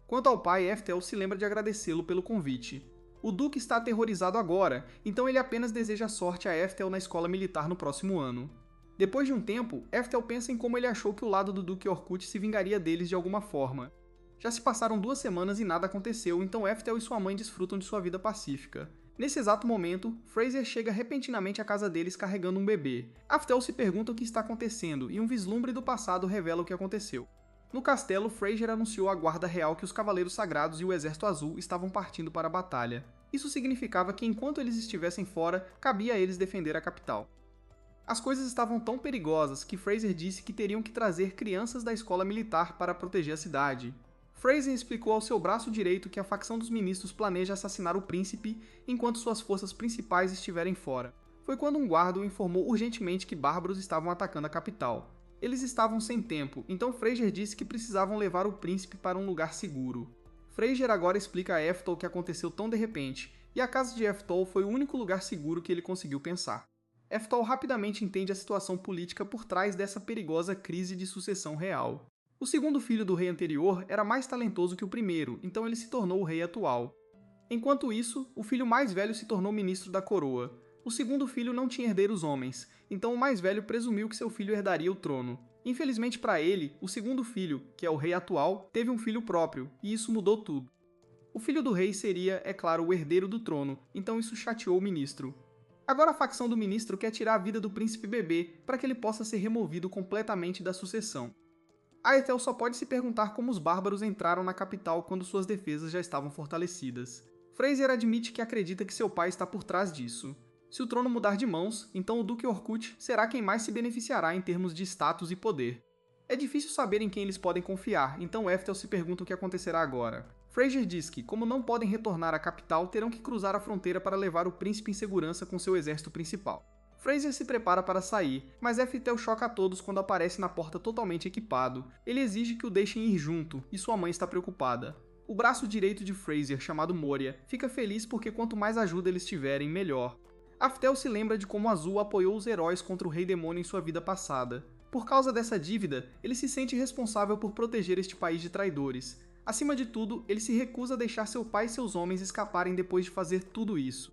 Quanto ao pai, Eftel se lembra de agradecê-lo pelo convite. O Duque está aterrorizado agora, então ele apenas deseja sorte a Eftel na escola militar no próximo ano. Depois de um tempo, Eftel pensa em como ele achou que o lado do Duque Orkut se vingaria deles de alguma forma. Já se passaram 2 semanas e nada aconteceu, então Eftel e sua mãe desfrutam de sua vida pacífica. Nesse exato momento, Fraser chega repentinamente à casa deles carregando um bebê. Aftel se pergunta o que está acontecendo, e um vislumbre do passado revela o que aconteceu. No castelo, Fraser anunciou à guarda real que os Cavaleiros Sagrados e o Exército Azul estavam partindo para a batalha. Isso significava que enquanto eles estivessem fora, cabia a eles defender a capital. As coisas estavam tão perigosas que Fraser disse que teriam que trazer crianças da escola militar para proteger a cidade. Fraser explicou ao seu braço direito que a facção dos ministros planeja assassinar o príncipe enquanto suas forças principais estiverem fora. Foi quando um guarda o informou urgentemente que bárbaros estavam atacando a capital. Eles estavam sem tempo, então Fraser disse que precisavam levar o príncipe para um lugar seguro. Fraser agora explica a Eftol o que aconteceu tão de repente, e a casa de Eftol foi o único lugar seguro que ele conseguiu pensar. Eftol rapidamente entende a situação política por trás dessa perigosa crise de sucessão real. O segundo filho do rei anterior era mais talentoso que o primeiro, então ele se tornou o rei atual. Enquanto isso, o filho mais velho se tornou ministro da coroa. O segundo filho não tinha herdeiros homens, então o mais velho presumiu que seu filho herdaria o trono. Infelizmente para ele, o segundo filho, que é o rei atual, teve um filho próprio, e isso mudou tudo. O filho do rei seria, é claro, o herdeiro do trono, então isso chateou o ministro. Agora a facção do ministro quer tirar a vida do príncipe bebê para que ele possa ser removido completamente da sucessão. Aethel só pode se perguntar como os bárbaros entraram na capital quando suas defesas já estavam fortalecidas. Fraser admite que acredita que seu pai está por trás disso. Se o trono mudar de mãos, então o Duque Orkut será quem mais se beneficiará em termos de status e poder. É difícil saber em quem eles podem confiar, então Eftel se pergunta o que acontecerá agora. Fraser diz que, como não podem retornar à capital, terão que cruzar a fronteira para levar o príncipe em segurança com seu exército principal. Fraser se prepara para sair, mas Eftel choca a todos quando aparece na porta totalmente equipado. Ele exige que o deixem ir junto, e sua mãe está preocupada. O braço direito de Fraser, chamado Moria, fica feliz porque quanto mais ajuda eles tiverem, melhor. Aftel se lembra de como Azul apoiou os heróis contra o Rei Demônio em sua vida passada. Por causa dessa dívida, ele se sente responsável por proteger este país de traidores. Acima de tudo, ele se recusa a deixar seu pai e seus homens escaparem depois de fazer tudo isso.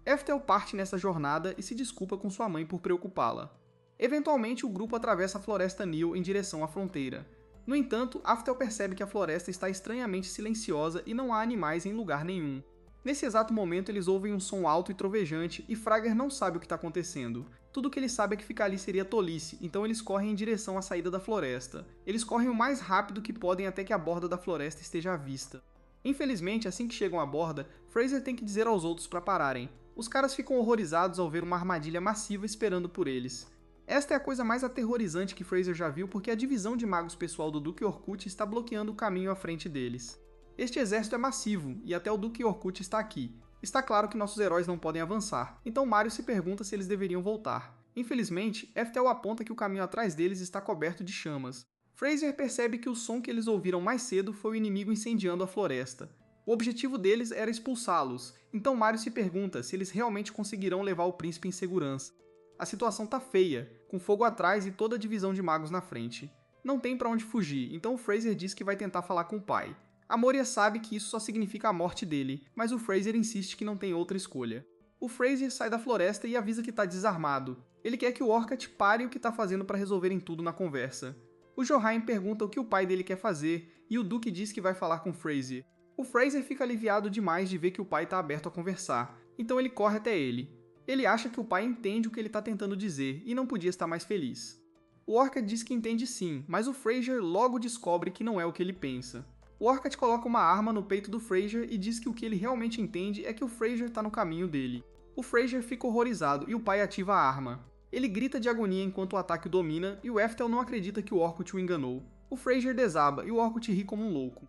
Eftel parte nessa jornada e se desculpa com sua mãe por preocupá-la. Eventualmente, o grupo atravessa a Floresta Nil em direção à fronteira. No entanto, Aftel percebe que a floresta está estranhamente silenciosa e não há animais em lugar nenhum. Nesse exato momento, eles ouvem um som alto e trovejante e Frager não sabe o que está acontecendo. Tudo o que ele sabe é que ficar ali seria tolice, então eles correm em direção à saída da floresta. Eles correm o mais rápido que podem até que a borda da floresta esteja à vista. Infelizmente, assim que chegam à borda, Fraser tem que dizer aos outros para pararem. Os caras ficam horrorizados ao ver uma armadilha massiva esperando por eles. Esta é a coisa mais aterrorizante que Fraser já viu porque a divisão de magos pessoal do Duque Orkut está bloqueando o caminho à frente deles. Este exército é massivo, e até o Duque Orkut está aqui. Está claro que nossos heróis não podem avançar, então Mario se pergunta se eles deveriam voltar. Infelizmente, Eftel aponta que o caminho atrás deles está coberto de chamas. Fraser percebe que o som que eles ouviram mais cedo foi o inimigo incendiando a floresta. O objetivo deles era expulsá-los, então Mario se pergunta se eles realmente conseguirão levar o príncipe em segurança. A situação tá feia, com fogo atrás e toda a divisão de magos na frente. Não tem pra onde fugir, então Fraser diz que vai tentar falar com o pai. A Moria sabe que isso só significa a morte dele, mas o Fraser insiste que não tem outra escolha. O Fraser sai da floresta e avisa que tá desarmado. Ele quer que o Orcat pare o que tá fazendo para resolverem tudo na conversa. O Johain pergunta o que o pai dele quer fazer, e o Duque diz que vai falar com Fraser. O Fraser fica aliviado demais de ver que o pai tá aberto a conversar, então ele corre até ele. Ele acha que o pai entende o que ele tá tentando dizer, e não podia estar mais feliz. O Orcat diz que entende sim, mas o Fraser logo descobre que não é o que ele pensa. O Orcat coloca uma arma no peito do Fraser e diz que o que ele realmente entende é que o Fraser está no caminho dele. O Fraser fica horrorizado e o pai ativa a arma. Ele grita de agonia enquanto o ataque o domina e o Eftel não acredita que o Orcut o enganou. O Fraser desaba e o Orcut ri como um louco.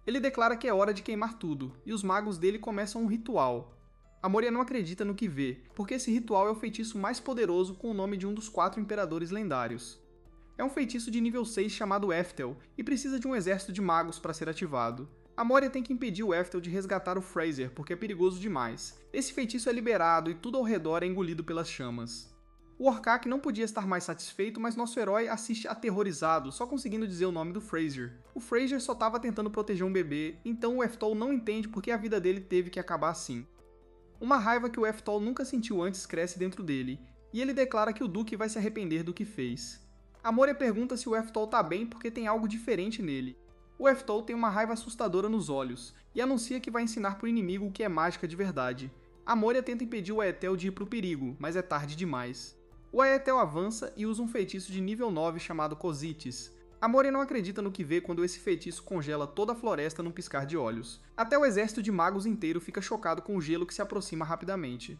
Ele declara que é hora de queimar tudo, e os magos dele começam um ritual. A Moria não acredita no que vê, porque esse ritual é o feitiço mais poderoso com o nome de um dos 4 imperadores lendários. É um feitiço de nível 6 chamado Eftel, e precisa de um exército de magos para ser ativado. A Moria tem que impedir o Eftel de resgatar o Fraser, porque é perigoso demais. Esse feitiço é liberado e tudo ao redor é engolido pelas chamas. O Orcak não podia estar mais satisfeito, mas nosso herói assiste aterrorizado, só conseguindo dizer o nome do Fraser. O Fraser só estava tentando proteger um bebê, então o Eftol não entende porque a vida dele teve que acabar assim. Uma raiva que o Eftol nunca sentiu antes cresce dentro dele, e ele declara que o Duque vai se arrepender do que fez. A Moria pergunta se o Eftol tá bem porque tem algo diferente nele. O Eftol tem uma raiva assustadora nos olhos, e anuncia que vai ensinar pro inimigo o que é mágica de verdade. A Moria tenta impedir o Aetel de ir pro perigo, mas é tarde demais. O Aetel avança e usa um feitiço de nível 9 chamado Cosites. A Moria não acredita no que vê quando esse feitiço congela toda a floresta num piscar de olhos. Até o exército de magos inteiro fica chocado com o gelo que se aproxima rapidamente.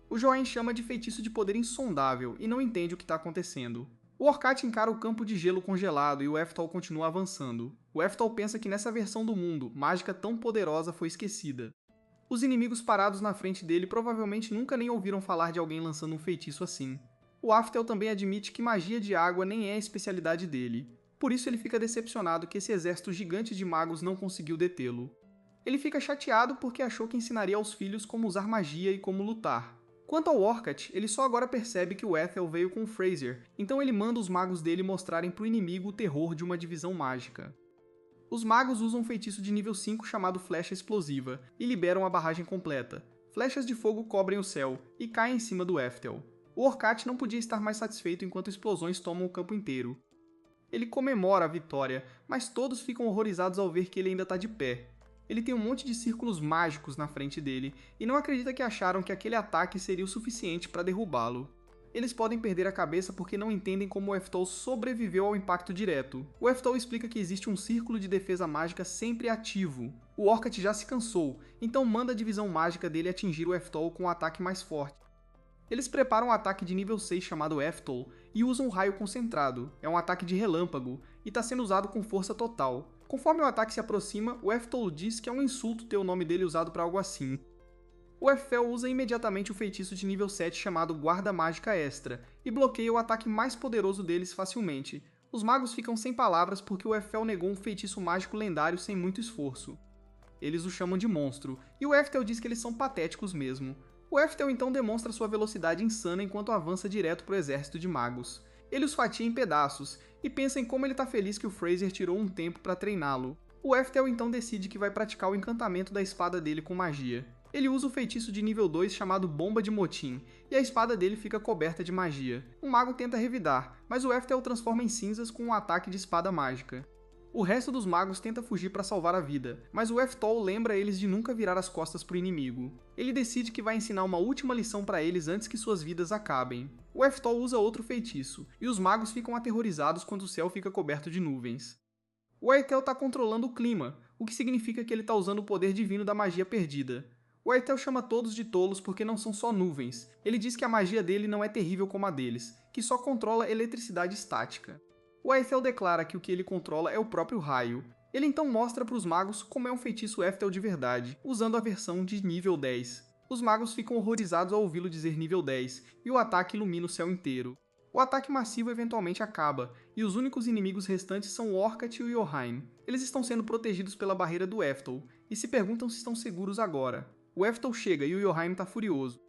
O Joain chama de feitiço de poder insondável e não entende o que está acontecendo. O Orcat encara o campo de gelo congelado e o Eftol continua avançando. O Eftol pensa que nessa versão do mundo, mágica tão poderosa foi esquecida. Os inimigos parados na frente dele provavelmente nunca nem ouviram falar de alguém lançando um feitiço assim. O Aftel também admite que magia de água nem é a especialidade dele. Por isso ele fica decepcionado que esse exército gigante de magos não conseguiu detê-lo. Ele fica chateado porque achou que ensinaria aos filhos como usar magia e como lutar. Quanto ao Orcat, ele só agora percebe que o Ethel veio com o Fraser, então ele manda os magos dele mostrarem para o inimigo o terror de uma divisão mágica. Os magos usam um feitiço de nível 5 chamado Flecha Explosiva, e liberam a barragem completa. Flechas de fogo cobrem o céu, e caem em cima do Ethel. O Orcat não podia estar mais satisfeito enquanto explosões tomam o campo inteiro. Ele comemora a vitória, mas todos ficam horrorizados ao ver que ele ainda está de pé. Ele tem um monte de círculos mágicos na frente dele, e não acredita que acharam que aquele ataque seria o suficiente para derrubá-lo. Eles podem perder a cabeça porque não entendem como o Eftol sobreviveu ao impacto direto. O Eftol explica que existe um círculo de defesa mágica sempre ativo. O Orcat já se cansou, então manda a divisão mágica dele atingir o Eftol com um ataque mais forte. Eles preparam um ataque de nível 6 chamado Eftol e usam um raio concentrado. É um ataque de relâmpago, e está sendo usado com força total. Conforme o ataque se aproxima, o Eftol diz que é um insulto ter o nome dele usado para algo assim. O Eftel usa imediatamente o feitiço de nível 7 chamado Guarda Mágica Extra, e bloqueia o ataque mais poderoso deles facilmente. Os magos ficam sem palavras porque o Eftel negou um feitiço mágico lendário sem muito esforço. Eles o chamam de monstro, e o Eftel diz que eles são patéticos mesmo. O Eftel então demonstra sua velocidade insana enquanto avança direto para o exército de magos. Ele os fatia em pedaços, e pensa em como ele está feliz que o Fraser tirou um tempo para treiná-lo. O Eftel então decide que vai praticar o encantamento da espada dele com magia. Ele usa o feitiço de nível 2 chamado Bomba de Motim, e a espada dele fica coberta de magia. O mago tenta revidar, mas o Eftel o transforma em cinzas com um ataque de espada mágica. O resto dos magos tenta fugir para salvar a vida, mas o Eftol lembra eles de nunca virar as costas para o inimigo. Ele decide que vai ensinar uma última lição para eles antes que suas vidas acabem. O Eftol usa outro feitiço, e os magos ficam aterrorizados quando o céu fica coberto de nuvens. O Aetel está controlando o clima, o que significa que ele está usando o poder divino da magia perdida. O Aetel chama todos de tolos porque não são só nuvens. Ele diz que a magia dele não é terrível como a deles, que só controla eletricidade estática. O Aetel declara que o que ele controla é o próprio raio. Ele então mostra para os magos como é um feitiço Eftel de verdade, usando a versão de nível 10. Os magos ficam horrorizados ao ouvi-lo dizer nível 10, e o ataque ilumina o céu inteiro. O ataque massivo eventualmente acaba, e os únicos inimigos restantes são o Orcat e o Yohain. Eles estão sendo protegidos pela barreira do Eftol, e se perguntam se estão seguros agora. O Eftol chega e o Yohain está furioso.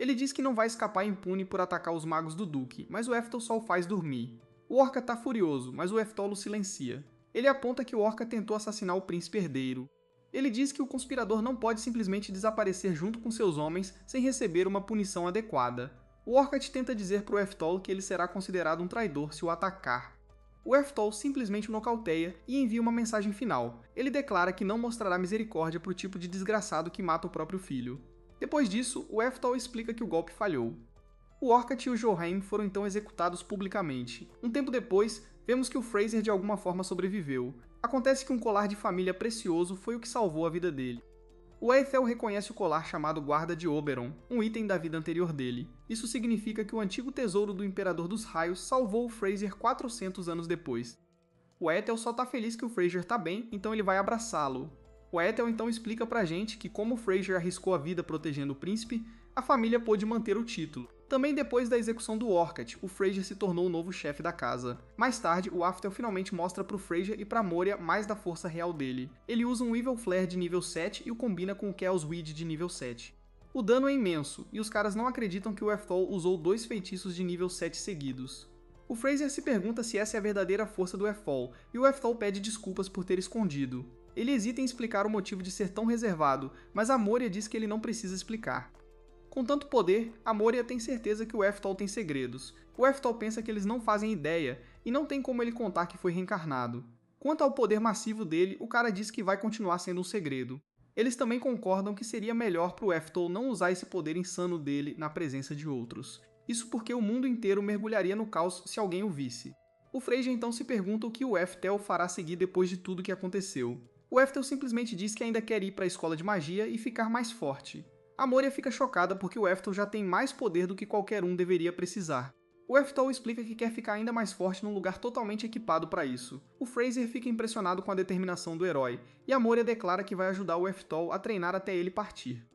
Ele diz que não vai escapar impune por atacar os magos do Duque, mas o Eftol só o faz dormir. O Orca está furioso, mas o Eftol o silencia. Ele aponta que o Orca tentou assassinar o príncipe herdeiro. Ele diz que o conspirador não pode simplesmente desaparecer junto com seus homens sem receber uma punição adequada. O Orcat tenta dizer para o Eftol que ele será considerado um traidor se o atacar. O Eftol simplesmente o nocauteia e envia uma mensagem final. Ele declara que não mostrará misericórdia para o tipo de desgraçado que mata o próprio filho. Depois disso, o Eftol explica que o golpe falhou. O Orcat e o Johain foram então executados publicamente. Um tempo depois, Vemos que o Fraser de alguma forma sobreviveu. Acontece que um colar de família precioso foi o que salvou a vida dele. O Aethel reconhece o colar chamado Guarda de Oberon, um item da vida anterior dele. Isso significa que o antigo tesouro do Imperador dos Raios salvou o Fraser 400 anos depois. O Aethel só tá feliz que o Fraser tá bem, então ele vai abraçá-lo. O Aethel então explica pra gente que como o Fraser arriscou a vida protegendo o príncipe, a família pôde manter o título. Também depois da execução do Orcat, o Fraser se tornou o novo chefe da casa. Mais tarde, o Aftel finalmente mostra pro Fraser e pra Moria mais da força real dele. Ele usa um Evil Flare de nível 7 e o combina com o Chaos Weed de nível 7. O dano é imenso, e os caras não acreditam que o Ethol usou 2 feitiços de nível 7 seguidos. O Fraser se pergunta se essa é a verdadeira força do Ethol, e o Ethol pede desculpas por ter escondido. Ele hesita em explicar o motivo de ser tão reservado, mas a Moria diz que ele não precisa explicar. Com tanto poder, a Moria tem certeza que o Ethol tem segredos. O Ethol pensa que eles não fazem ideia, e não tem como ele contar que foi reencarnado. Quanto ao poder massivo dele, o cara diz que vai continuar sendo um segredo. Eles também concordam que seria melhor pro Ethol não usar esse poder insano dele na presença de outros. Isso porque o mundo inteiro mergulharia no caos se alguém o visse. O Fraser então se pergunta o que o Ethel fará seguir depois de tudo que aconteceu. O Ethel simplesmente diz que ainda quer ir para a escola de magia e ficar mais forte. A Moria fica chocada porque o Ethel já tem mais poder do que qualquer um deveria precisar. O Ethel explica que quer ficar ainda mais forte num lugar totalmente equipado para isso. O Fraser fica impressionado com a determinação do herói, e a Moria declara que vai ajudar o Ethel a treinar até ele partir.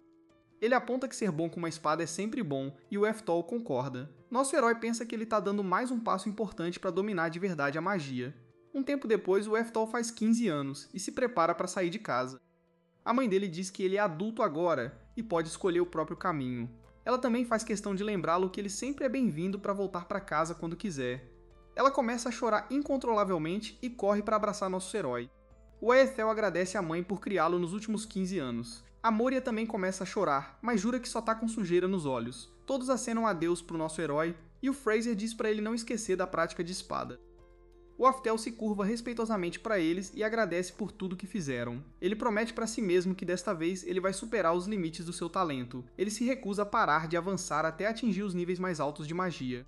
Ele aponta que ser bom com uma espada é sempre bom, e o Ethel concorda. Nosso herói pensa que ele está dando mais um passo importante para dominar de verdade a magia. Um tempo depois, o Ethel faz 15 anos, e se prepara para sair de casa. A mãe dele diz que ele é adulto agora, e pode escolher o próprio caminho. Ela também faz questão de lembrá-lo que ele sempre é bem-vindo para voltar para casa quando quiser. Ela começa a chorar incontrolavelmente e corre para abraçar nosso herói. O Aethel agradece a mãe por criá-lo nos últimos 15 anos. A Moria também começa a chorar, mas jura que só tá com sujeira nos olhos. Todos acenam adeus pro nosso herói, e o Fraser diz para ele não esquecer da prática de espada. O Aftel se curva respeitosamente para eles e agradece por tudo que fizeram. Ele promete para si mesmo que desta vez ele vai superar os limites do seu talento. Ele se recusa a parar de avançar até atingir os níveis mais altos de magia.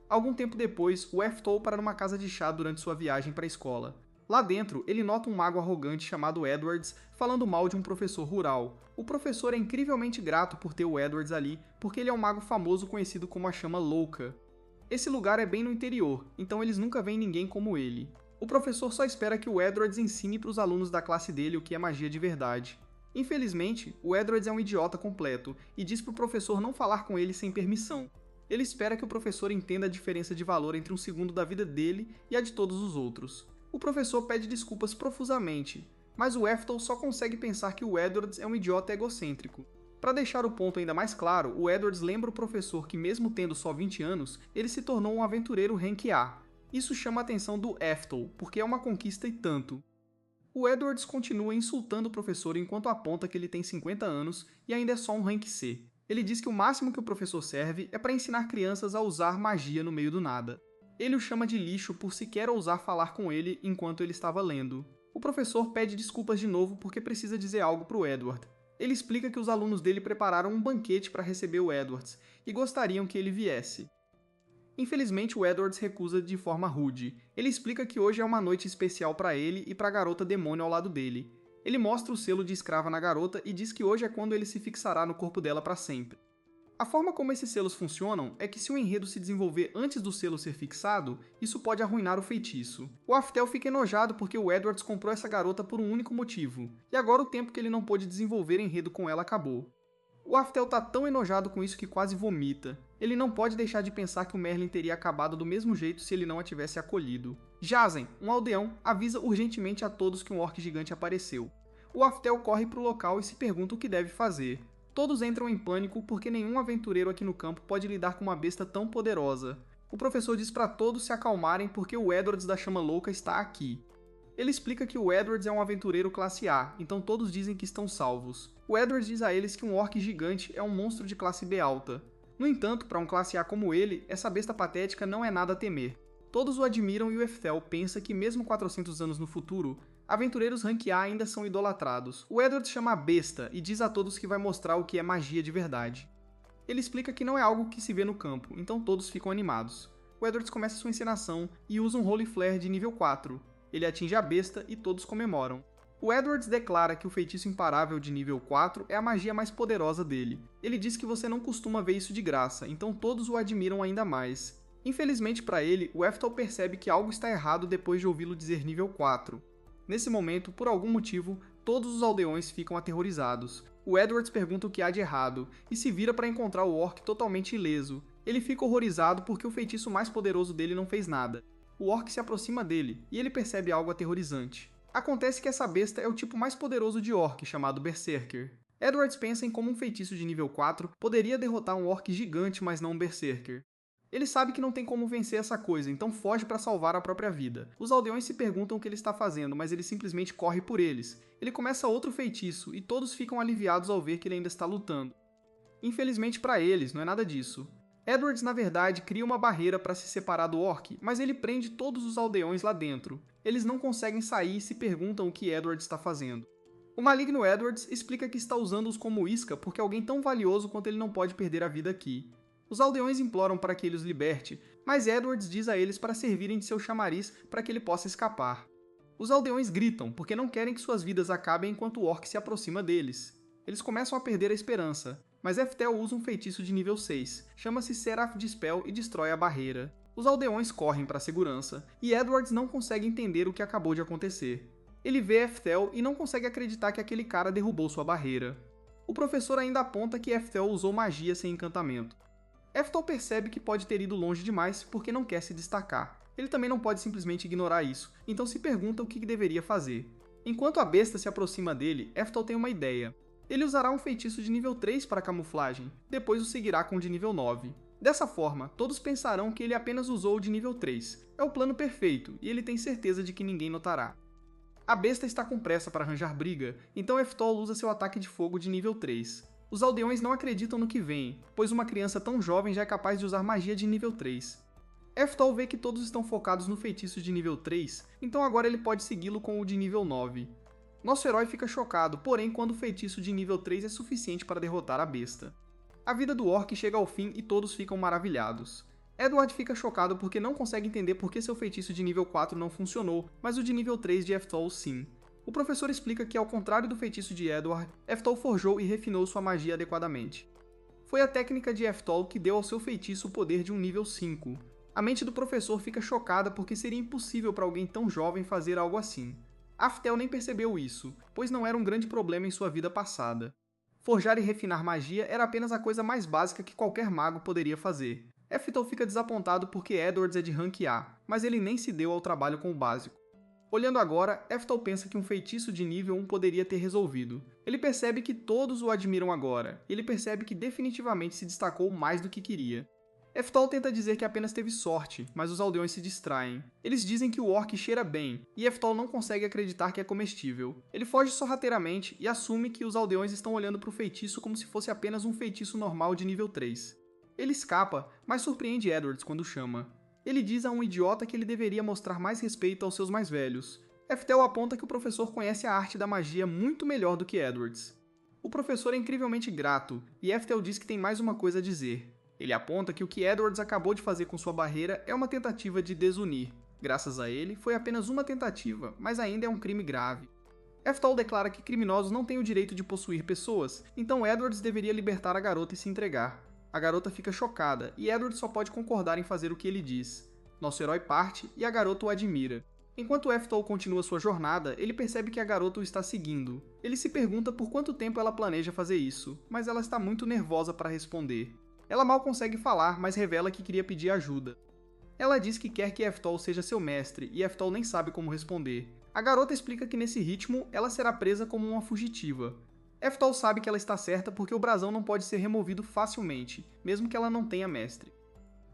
Algum tempo depois, o Ethel para numa casa de chá durante sua viagem para a escola. Lá dentro, ele nota um mago arrogante chamado Edwards falando mal de um professor rural. O professor é incrivelmente grato por ter o Edwards ali, porque ele é um mago famoso conhecido como a Chama Louca. Esse lugar é bem no interior, então eles nunca veem ninguém como ele. O professor só espera que o Edwards ensine para os alunos da classe dele o que é magia de verdade. Infelizmente, o Edwards é um idiota completo e diz para o professor não falar com ele sem permissão. Ele espera que o professor entenda a diferença de valor entre um segundo da vida dele e a de todos os outros. O professor pede desculpas profusamente, mas o Ethel só consegue pensar que o Edwards é um idiota egocêntrico. Para deixar o ponto ainda mais claro, o Edwards lembra o professor que mesmo tendo só 20 anos, ele se tornou um aventureiro rank A. Isso chama a atenção do Ethel, porque é uma conquista e tanto. O Edwards continua insultando o professor enquanto aponta que ele tem 50 anos e ainda é só um rank C. Ele diz que o máximo que o professor serve é para ensinar crianças a usar magia no meio do nada. Ele o chama de lixo por sequer ousar falar com ele enquanto ele estava lendo. O professor pede desculpas de novo porque precisa dizer algo para o Edward. Ele explica que os alunos dele prepararam um banquete para receber o Edwards e gostariam que ele viesse. Infelizmente, o Edwards recusa de forma rude. Ele explica que hoje é uma noite especial para ele e para a garota demônio ao lado dele. Ele mostra o selo de escrava na garota e diz que hoje é quando ele se fixará no corpo dela para sempre. A forma como esses selos funcionam é que se o enredo se desenvolver antes do selo ser fixado, isso pode arruinar o feitiço. O Aftel fica enojado porque o Edwards comprou essa garota por um único motivo, e agora o tempo que ele não pôde desenvolver enredo com ela acabou. O Aftel tá tão enojado com isso que quase vomita. Ele não pode deixar de pensar que o Merlin teria acabado do mesmo jeito se ele não a tivesse acolhido. Jazen, um aldeão, avisa urgentemente a todos que um orc gigante apareceu. O Aftel corre para o local e se pergunta o que deve fazer. Todos entram em pânico porque nenhum aventureiro aqui no campo pode lidar com uma besta tão poderosa. O professor diz para todos se acalmarem porque o Edwards da Chama Louca está aqui. Ele explica que o Edwards é um aventureiro classe A, então todos dizem que estão salvos. O Edwards diz a eles que um orc gigante é um monstro de classe B alta. No entanto, para um classe A como ele, essa besta patética não é nada a temer. Todos o admiram e o Ethel pensa que mesmo 400 anos no futuro, aventureiros rank A ainda são idolatrados. O Edward chama a besta e diz a todos que vai mostrar o que é magia de verdade. Ele explica que não é algo que se vê no campo, então todos ficam animados. o Edwards começa sua encenação e usa um Holy Flare de nível 4. Ele atinge a besta e todos comemoram. O Edwards declara que o feitiço imparável de nível 4 é a magia mais poderosa dele. Ele diz que você não costuma ver isso de graça, então todos o admiram ainda mais. Infelizmente para ele, o Eftal percebe que algo está errado depois de ouvi-lo dizer nível 4. Nesse momento, por algum motivo, todos os aldeões ficam aterrorizados. O Edwards pergunta o que há de errado, e se vira para encontrar o orc totalmente ileso. Ele fica horrorizado porque o feitiço mais poderoso dele não fez nada. O orc se aproxima dele, e ele percebe algo aterrorizante. Acontece que essa besta é o tipo mais poderoso de orc, chamado Berserker. Edwards pensa em como um feitiço de nível 4 poderia derrotar um orc gigante, mas não um Berserker. Ele sabe que não tem como vencer essa coisa, então foge para salvar a própria vida. Os aldeões se perguntam o que ele está fazendo, mas ele simplesmente corre por eles. Ele começa outro feitiço, e todos ficam aliviados ao ver que ele ainda está lutando. Infelizmente para eles, não é nada disso. Edwards, na verdade, cria uma barreira para se separar do orc, mas ele prende todos os aldeões lá dentro. Eles não conseguem sair e se perguntam o que Edwards está fazendo. O maligno Edwards explica que está usando-os como isca porque alguém tão valioso quanto ele não pode perder a vida aqui. Os aldeões imploram para que ele os liberte, mas Edwards diz a eles para servirem de seu chamariz para que ele possa escapar. Os aldeões gritam porque não querem que suas vidas acabem enquanto o orc se aproxima deles. Eles começam a perder a esperança, mas Eftel usa um feitiço de nível 6, chama-se Seraph Dispel e destrói a barreira. Os aldeões correm para a segurança, e Edwards não consegue entender o que acabou de acontecer. Ele vê Eftel e não consegue acreditar que aquele cara derrubou sua barreira. O professor ainda aponta que Eftel usou magia sem encantamento. Eftel percebe que pode ter ido longe demais porque não quer se destacar. Ele também não pode simplesmente ignorar isso, então se pergunta o que deveria fazer. Enquanto a besta se aproxima dele, Eftel tem uma ideia. Ele usará um feitiço de nível 3 para camuflagem, depois o seguirá com o de nível 9. Dessa forma, todos pensarão que ele apenas usou o de nível 3. É o plano perfeito, e ele tem certeza de que ninguém notará. A besta está com pressa para arranjar briga, então Eftol usa seu ataque de fogo de nível 3. Os aldeões não acreditam no que vem, pois uma criança tão jovem já é capaz de usar magia de nível 3. Eftol vê que todos estão focados no feitiço de nível 3, então agora ele pode segui-lo com o de nível 9. Nosso herói fica chocado, porém quando o feitiço de nível 3 é suficiente para derrotar a besta. A vida do orc chega ao fim e todos ficam maravilhados. Edward fica chocado porque não consegue entender por que seu feitiço de nível 4 não funcionou, mas o de nível 3 de Eftol sim. O professor explica que, ao contrário do feitiço de Edward, Eftol forjou e refinou sua magia adequadamente. Foi a técnica de Eftol que deu ao seu feitiço o poder de um nível 5. A mente do professor fica chocada porque seria impossível para alguém tão jovem fazer algo assim. Aftel nem percebeu isso, pois não era um grande problema em sua vida passada. Forjar e refinar magia era apenas a coisa mais básica que qualquer mago poderia fazer. Eftel fica desapontado porque Edwards é de rank A, mas ele nem se deu ao trabalho com o básico. Olhando agora, Eftel pensa que um feitiço de nível 1 poderia ter resolvido. Ele percebe que todos o admiram agora, e ele percebe que definitivamente se destacou mais do que queria. Eftol tenta dizer que apenas teve sorte, mas os aldeões se distraem. Eles dizem que o orc cheira bem, e Eftol não consegue acreditar que é comestível. Ele foge sorrateiramente e assume que os aldeões estão olhando para o feitiço como se fosse apenas um feitiço normal de nível 3. Ele escapa, mas surpreende Edwards quando chama. Ele diz a um idiota que ele deveria mostrar mais respeito aos seus mais velhos. Eftel aponta que o professor conhece a arte da magia muito melhor do que Edwards. O professor é incrivelmente grato, e Eftel diz que tem mais uma coisa a dizer. Ele aponta que o que Edwards acabou de fazer com sua barreira é uma tentativa de desunir. Graças a ele, foi apenas uma tentativa, mas ainda é um crime grave. Eftol declara que criminosos não têm o direito de possuir pessoas, então Edwards deveria libertar a garota e se entregar. A garota fica chocada, e Edwards só pode concordar em fazer o que ele diz. Nosso herói parte, e a garota o admira. Enquanto Eftol continua sua jornada, ele percebe que a garota o está seguindo. Ele se pergunta por quanto tempo ela planeja fazer isso, mas ela está muito nervosa para responder. Ela mal consegue falar, mas revela que queria pedir ajuda. Ela diz que quer que Eftol seja seu mestre, e Eftol nem sabe como responder. A garota explica que nesse ritmo, ela será presa como uma fugitiva. Eftol sabe que ela está certa porque o brasão não pode ser removido facilmente, mesmo que ela não tenha mestre.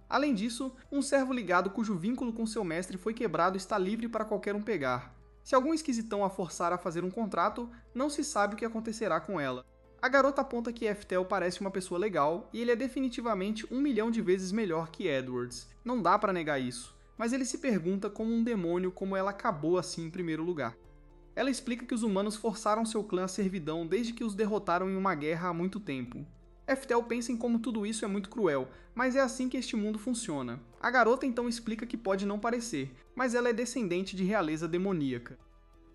Além disso, um servo ligado cujo vínculo com seu mestre foi quebrado está livre para qualquer um pegar. Se algum esquisitão a forçar a fazer um contrato, não se sabe o que acontecerá com ela. A garota aponta que Eftel parece uma pessoa legal, e ele é definitivamente 1 milhão de vezes melhor que Edwards. Não dá pra negar isso, mas ele se pergunta como um demônio como ela acabou assim em primeiro lugar. Ela explica que os humanos forçaram seu clã à servidão desde que os derrotaram em uma guerra há muito tempo. Eftel pensa em como tudo isso é muito cruel, mas é assim que este mundo funciona. A garota então explica que pode não parecer, mas ela é descendente de realeza demoníaca.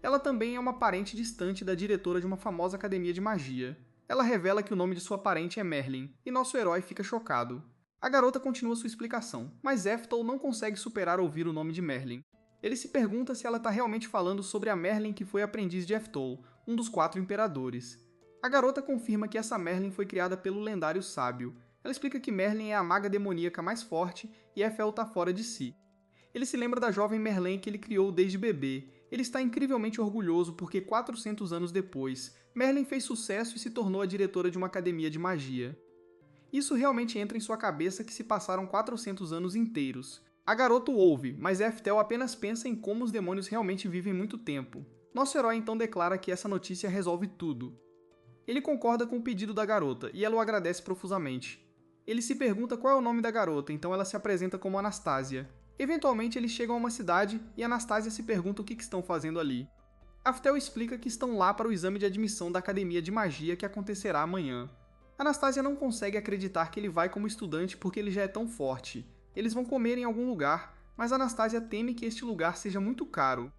Ela também é uma parente distante da diretora de uma famosa academia de magia. Ela revela que o nome de sua parente é Merlin, e nosso herói fica chocado. A garota continua sua explicação, mas Eftel não consegue superar ouvir o nome de Merlin. Ele se pergunta se ela está realmente falando sobre a Merlin que foi aprendiz de Eftol, um dos 4 imperadores. A garota confirma que essa Merlin foi criada pelo lendário sábio. Ela explica que Merlin é a maga demoníaca mais forte e Eftel está fora de si. Ele se lembra da jovem Merlin que ele criou desde bebê. Ele está incrivelmente orgulhoso porque 400 anos depois, Merlin fez sucesso e se tornou a diretora de uma academia de magia. Isso realmente entra em sua cabeça que se passaram 400 anos inteiros. A garota o ouve, mas Eftel apenas pensa em como os demônios realmente vivem muito tempo. Nosso herói então declara que essa notícia resolve tudo. Ele concorda com o pedido da garota, e ela o agradece profusamente. Ele se pergunta qual é o nome da garota, então ela se apresenta como Anastasia. Eventualmente eles chegam a uma cidade, e Anastasia se pergunta o que estão fazendo ali. Eftel explica que estão lá para o exame de admissão da Academia de Magia que acontecerá amanhã. Anastasia não consegue acreditar que ele vai como estudante porque ele já é tão forte. Eles vão comer em algum lugar, mas Anastasia teme que este lugar seja muito caro.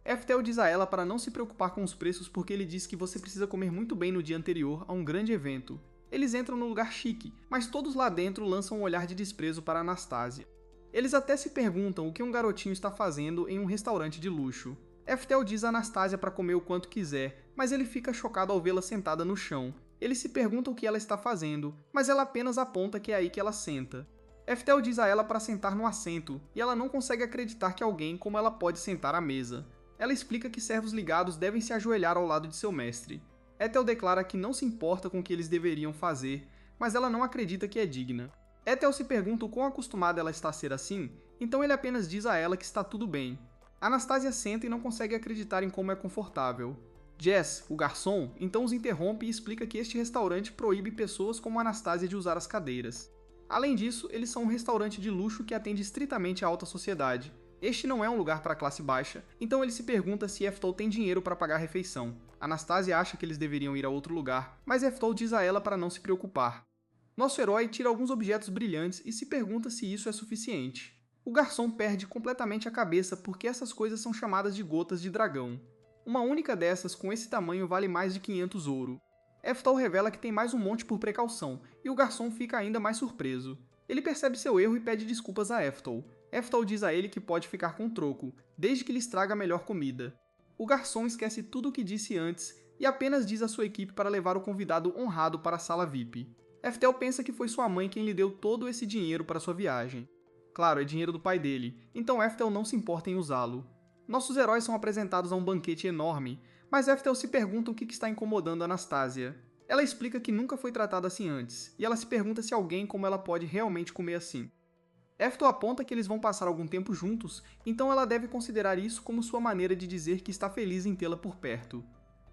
Eftel diz a ela para não se preocupar com os preços porque ele diz que você precisa comer muito bem no dia anterior a um grande evento. Eles entram no lugar chique, mas todos lá dentro lançam um olhar de desprezo para Anastasia. Eles até se perguntam o que um garotinho está fazendo em um restaurante de luxo. Eftel diz a Anastasia para comer o quanto quiser, mas ele fica chocado ao vê-la sentada no chão. Ele se pergunta o que ela está fazendo, mas ela apenas aponta que é aí que ela senta. Eftel diz a ela para sentar no assento, e ela não consegue acreditar que alguém como ela pode sentar à mesa. Ela explica que servos ligados devem se ajoelhar ao lado de seu mestre. Ethel declara que não se importa com o que eles deveriam fazer, mas ela não acredita que é digna. Ethel se pergunta o quão acostumada ela está a ser assim, então ele apenas diz a ela que está tudo bem. Anastasia senta e não consegue acreditar em como é confortável. Jess, o garçom, então os interrompe e explica que este restaurante proíbe pessoas como Anastasia de usar as cadeiras. Além disso, eles são um restaurante de luxo que atende estritamente à alta sociedade. Este não é um lugar para a classe baixa, então ele se pergunta se Eftol tem dinheiro para pagar a refeição. Anastasia acha que eles deveriam ir a outro lugar, mas Eftol diz a ela para não se preocupar. Nosso herói tira alguns objetos brilhantes e se pergunta se isso é suficiente. O garçom perde completamente a cabeça porque essas coisas são chamadas de gotas de dragão. Uma única dessas com esse tamanho vale mais de 500 ouro. Eftol revela que tem mais um monte por precaução, e o garçom fica ainda mais surpreso. Ele percebe seu erro e pede desculpas a Eftol. Eftol diz a ele que pode ficar com o troco, desde que lhes traga a melhor comida. O garçom esquece tudo o que disse antes e apenas diz à sua equipe para levar o convidado honrado para a sala VIP. Eftel pensa que foi sua mãe quem lhe deu todo esse dinheiro para sua viagem. Claro, é dinheiro do pai dele, então Eftel não se importa em usá-lo. Nossos heróis são apresentados a um banquete enorme, mas Eftel se pergunta o que está incomodando Anastasia. Ela explica que nunca foi tratada assim antes, e ela se pergunta se alguém como ela pode realmente comer assim. Eftel aponta que eles vão passar algum tempo juntos, então ela deve considerar isso como sua maneira de dizer que está feliz em tê-la por perto.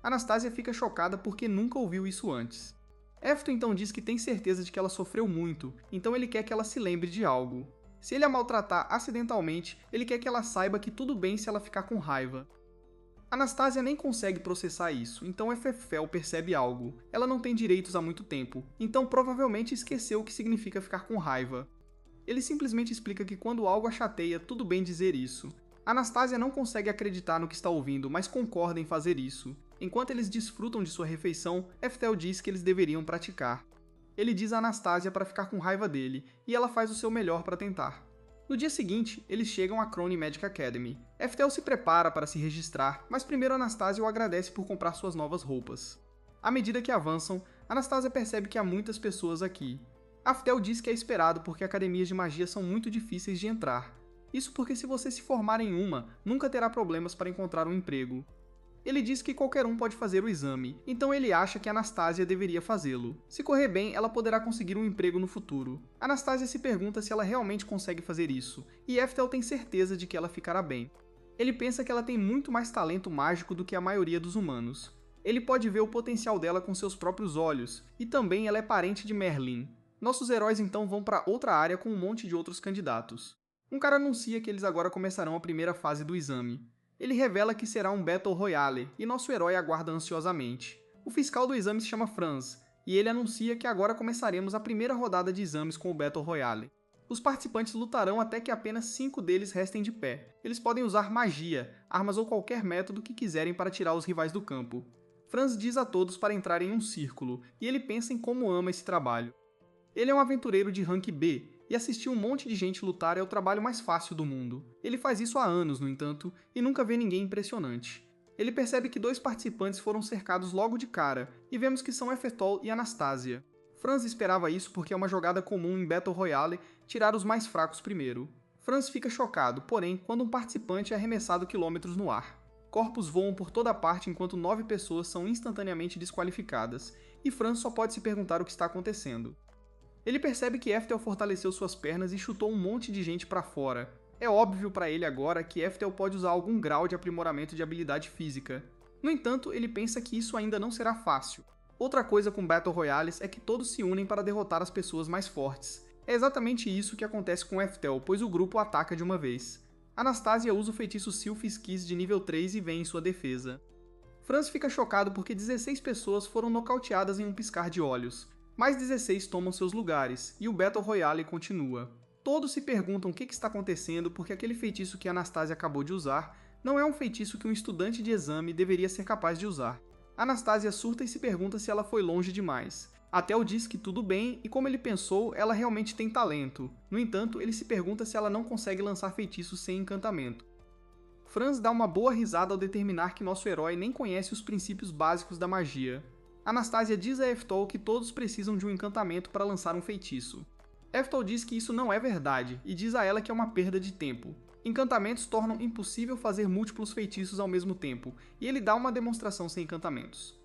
Anastasia fica chocada porque nunca ouviu isso antes. Eftel então diz que tem certeza de que ela sofreu muito, então ele quer que ela se lembre de algo. Se ele a maltratar acidentalmente, ele quer que ela saiba que tudo bem se ela ficar com raiva. Anastasia nem consegue processar isso, então Eftel percebe algo. Ela não tem direitos há muito tempo, então provavelmente esqueceu o que significa ficar com raiva. Ele simplesmente explica que quando algo a chateia, tudo bem dizer isso. Anastasia não consegue acreditar no que está ouvindo, mas concorda em fazer isso. Enquanto eles desfrutam de sua refeição, Eftel diz que eles deveriam praticar. Ele diz a Anastasia para ficar com raiva dele, e ela faz o seu melhor para tentar. No dia seguinte, eles chegam à Crone Magic Academy. Eftel se prepara para se registrar, mas primeiro Anastasia o agradece por comprar suas novas roupas. À medida que avançam, Anastasia percebe que há muitas pessoas aqui. Eftel diz que é esperado porque academias de magia são muito difíceis de entrar. Isso porque se você se formar em uma, nunca terá problemas para encontrar um emprego. Ele diz que qualquer um pode fazer o exame, então ele acha que Anastasia deveria fazê-lo. Se correr bem, ela poderá conseguir um emprego no futuro. Anastasia se pergunta se ela realmente consegue fazer isso, e Eftel tem certeza de que ela ficará bem. Ele pensa que ela tem muito mais talento mágico do que a maioria dos humanos. Ele pode ver o potencial dela com seus próprios olhos, e também ela é parente de Merlin. Nossos heróis então vão para outra área com um monte de outros candidatos. Um cara anuncia que eles agora começarão a primeira fase do exame. Ele revela que será um Battle Royale, e nosso herói aguarda ansiosamente. O fiscal do exame se chama Franz. e ele anuncia que agora começaremos a primeira rodada de exames com o Battle Royale. Os participantes lutarão até que apenas 5 deles restem de pé. Eles podem usar magia, armas ou qualquer método que quiserem para tirar os rivais do campo. Franz diz a todos para entrarem em um círculo, e ele pensa em como ama esse trabalho. Ele é um aventureiro de rank B, e assistir um monte de gente lutar é o trabalho mais fácil do mundo. Ele faz isso há anos, no entanto, e nunca vê ninguém impressionante. Ele percebe que 2 participantes foram cercados logo de cara, e vemos que são Efetol e Anastasia. Franz esperava isso porque é uma jogada comum em Battle Royale tirar os mais fracos primeiro. Franz fica chocado, porém, quando um participante é arremessado quilômetros no ar. Corpos voam por toda parte enquanto 9 pessoas são instantaneamente desqualificadas, e Franz só pode se perguntar o que está acontecendo. Ele percebe que Eftel fortaleceu suas pernas e chutou um monte de gente para fora. É óbvio para ele agora que Eftel pode usar algum grau de aprimoramento de habilidade física. No entanto, ele pensa que isso ainda não será fácil. Outra coisa com Battle Royales é que todos se unem para derrotar as pessoas mais fortes. É exatamente isso que acontece com Eftel, pois o grupo ataca de uma vez. Anastasia usa o feitiço Sylphie's Kiss de nível 3 e vem em sua defesa. Franz fica chocado porque 16 pessoas foram nocauteadas em um piscar de olhos. Mais 16 tomam seus lugares, e o Battle Royale continua. Todos se perguntam o que está acontecendo porque aquele feitiço que Anastasia acabou de usar não é um feitiço que um estudante de exame deveria ser capaz de usar. Anastasia surta e se pergunta se ela foi longe demais. Atel diz que tudo bem e, como ele pensou, ela realmente tem talento. No entanto, ele se pergunta se ela não consegue lançar feitiços sem encantamento. Franz dá uma boa risada ao determinar que nosso herói nem conhece os princípios básicos da magia. Anastasia diz a Eftel que todos precisam de um encantamento para lançar um feitiço. Eftel diz que isso não é verdade e diz a ela que é uma perda de tempo. Encantamentos tornam impossível fazer múltiplos feitiços ao mesmo tempo, e ele dá uma demonstração sem encantamentos.